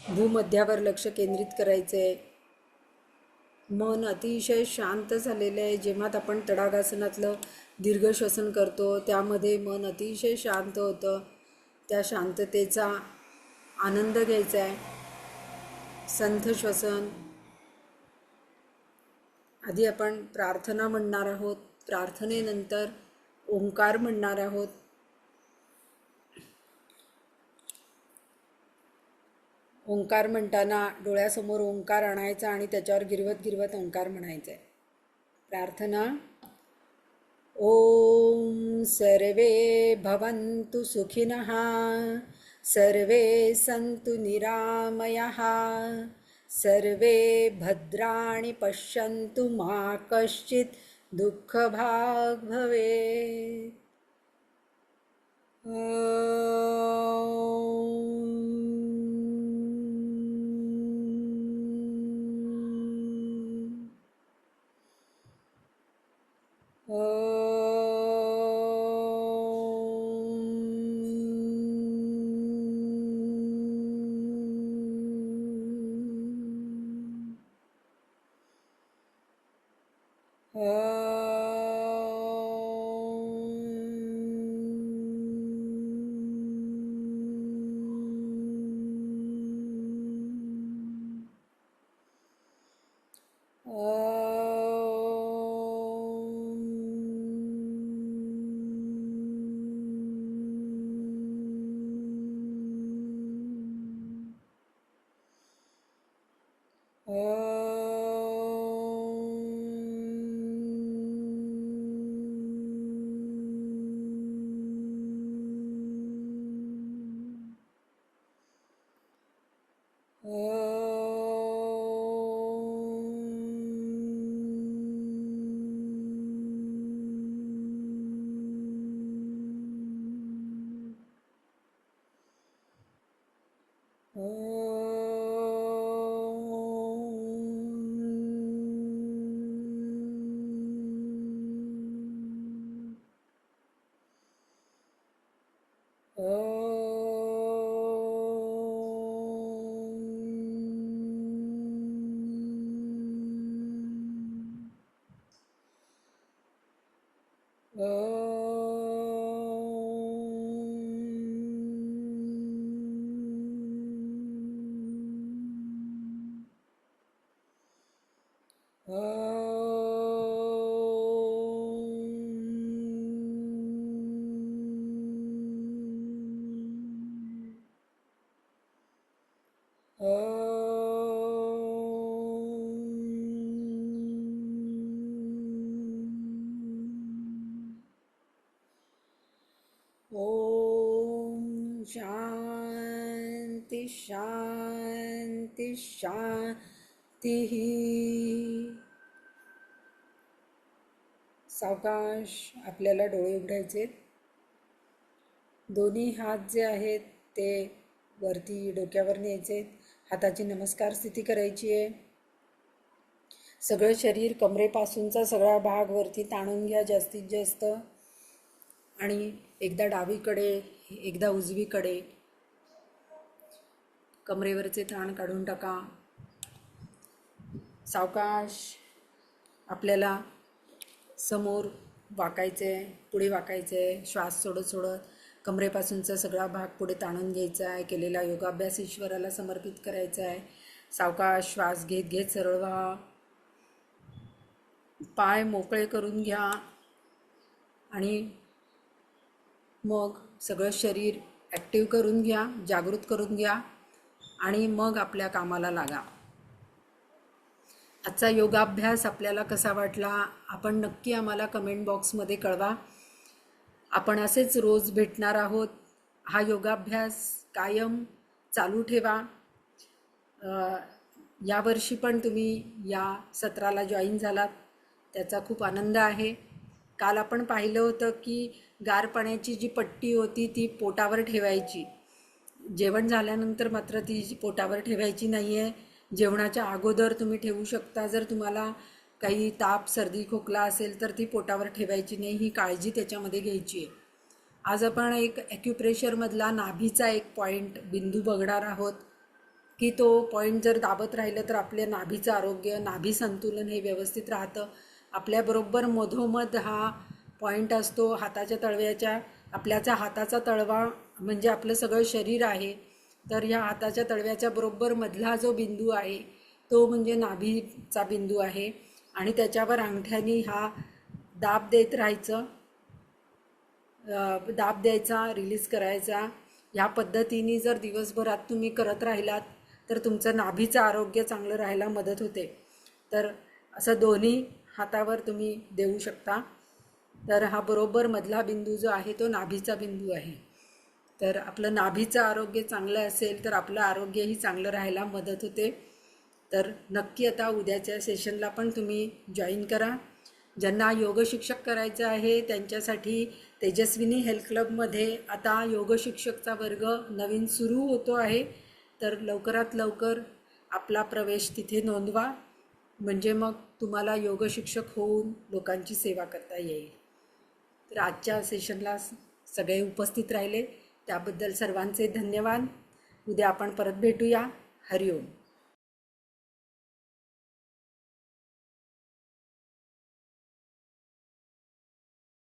भूमध्यावर लक्ष केंद्रित करायचे आहे. मन अतिशय शांत झालेलं आहे. जेव्हा आपण तडागासनातलं दीर्घ श्वसन करतो त्यामध्ये मन अतिशय शांत होतं. त्या शांततेचा आनंद घ्यायचा आहे. संथ श्वसन. आधी आपण प्रार्थना म्हणणार आहोत, प्रार्थनेनंतर ओंकार म्हणणार आहोत. ओंकार म्हणताना डोळ्यासमोर ओंकार आणायचा आणि त्याच्यावर गिरवत गिरवत ओंकार म्हणायचा आहे. प्रार्थना. ओम सर्वे भवन्तु सुखिनः, सर्वे सन्तु निरामयाः, सर्वे भद्राणि पश्यन्तु मा कश्चित् दुःखभाग् भवेत्. शांती शांती. सावकाश आपल्याला डोळे उघडायचे. दोन्ही हात जे आहेत ते वरती डोक्यावर न्यायचे. हाताची नमस्कार स्थिती करायची आहे. सगळं शरीर कमरेपासूनचा सगळा भाग वरती ताणून घ्या जास्तीत जास्त. आणि एकदा डावीकडे एकदा उजवीकडे कमरेवरचे ताण काढून टाका. सावकाश आपल्याला समोर वाकायचे, पुढे वाकायचे. श्वास सोडत सोडत कमरेपासूनचा सगळा भाग पुढे ताणून घ्यायचा आहे. केलेला योगाभ्यास ईश्वराला समर्पित करायचा आहे. सावकाश श्वास घेत घेत सरळ व्हा. पाय मोकळे करून घ्या आणि मग सगळं शरीर ॲक्टिव्ह करून घ्या, जागृत करून घ्या आणि मग आपल्या कामाला लागा. आजचा योगाभ्यास आपल्याला कसा वाटला आपण नक्की आम्हाला कमेंट बॉक्समध्ये कळवा. आपण असेच रोज भेटणार आहोत. हा योगाभ्यास कायम चालू ठेवा. यावर्षी पण तुम्ही या सत्राला जॉईन झालात त्याचा खूप आनंद आहे. काल आपण पाहिलं होतं की गार पाण्याची जी पट्टी होती ती पोटावर ठेवायची. जेवण झाल्यानंतर मात्र ती पोटावर ठेवायची नाही आहे. जेवणाच्या अगोदर तुम्ही ठेवू शकता. जर तुम्हाला काही ताप सर्दी खोकला असेल तर ती पोटावर ठेवायची नाही. ही काळजी त्याच्यामध्ये घ्यायची आहे. आज आपण एक ॲक्युप्रेशरमधला नाभीचा एक पॉईंट बिंदू बघणार आहोत की तो पॉईंट जर दाबत राहिलं तर आपल्या नाभीचं आरोग्य, नाभी संतुलन हे व्यवस्थित राहतं. आपल्याबरोबर मधोमध हा पॉईंट असतो हाताच्या तळव्याच्या. आपल्याचा हाताचा तळवा म्हणजे आपलं सगळं शरीर आहे. तर ह्या हाताच्या तळव्याच्या बरोबर मधला जो बिंदू आहे तो म्हणजे नाभीचा बिंदू आहे. आणि त्याच्यावर अंगठ्याने हा दाब देत राहायचं. दाब द्यायचा, रिलीज करायचा. ह्या पद्धतीने जर दिवसभरात तुम्ही करत राहिलात तर तुमचं नाभीचं आरोग्य चांगलं राहायला मदत होते. तर असं दोन्ही हातावर तुम्ही देऊ शकता. तर हा बरोबर मधला बिंदू जो आहे तो नाभीचा बिंदू आहे. तर आपलं नाभीचं आरोग्य चांगलं असेल तर आपलं आरोग्यही चांगलं राहायला मदत होते. तर नक्की आता उद्याच्या सेशनला पण तुम्ही जॉईन करा. ज्यांना योग शिक्षक करायचं आहे त्यांच्यासाठी तेजस्विनी हेल्थ क्लबमध्ये आता योग शिक्षकचा वर्ग नवीन सुरू होतो आहे. तर लवकरात लवकर आपला प्रवेश तिथे नोंदवा. म्हणजे मग तुम्हाला योग शिक्षक होऊन लोकांची सेवा करता येईल. तर आजच्या सेशनला सगळे उपस्थित राहिले त्याबद्दल सर्वांचे धन्यवाद. उद्या आपण परत भेटूया. हरिओम.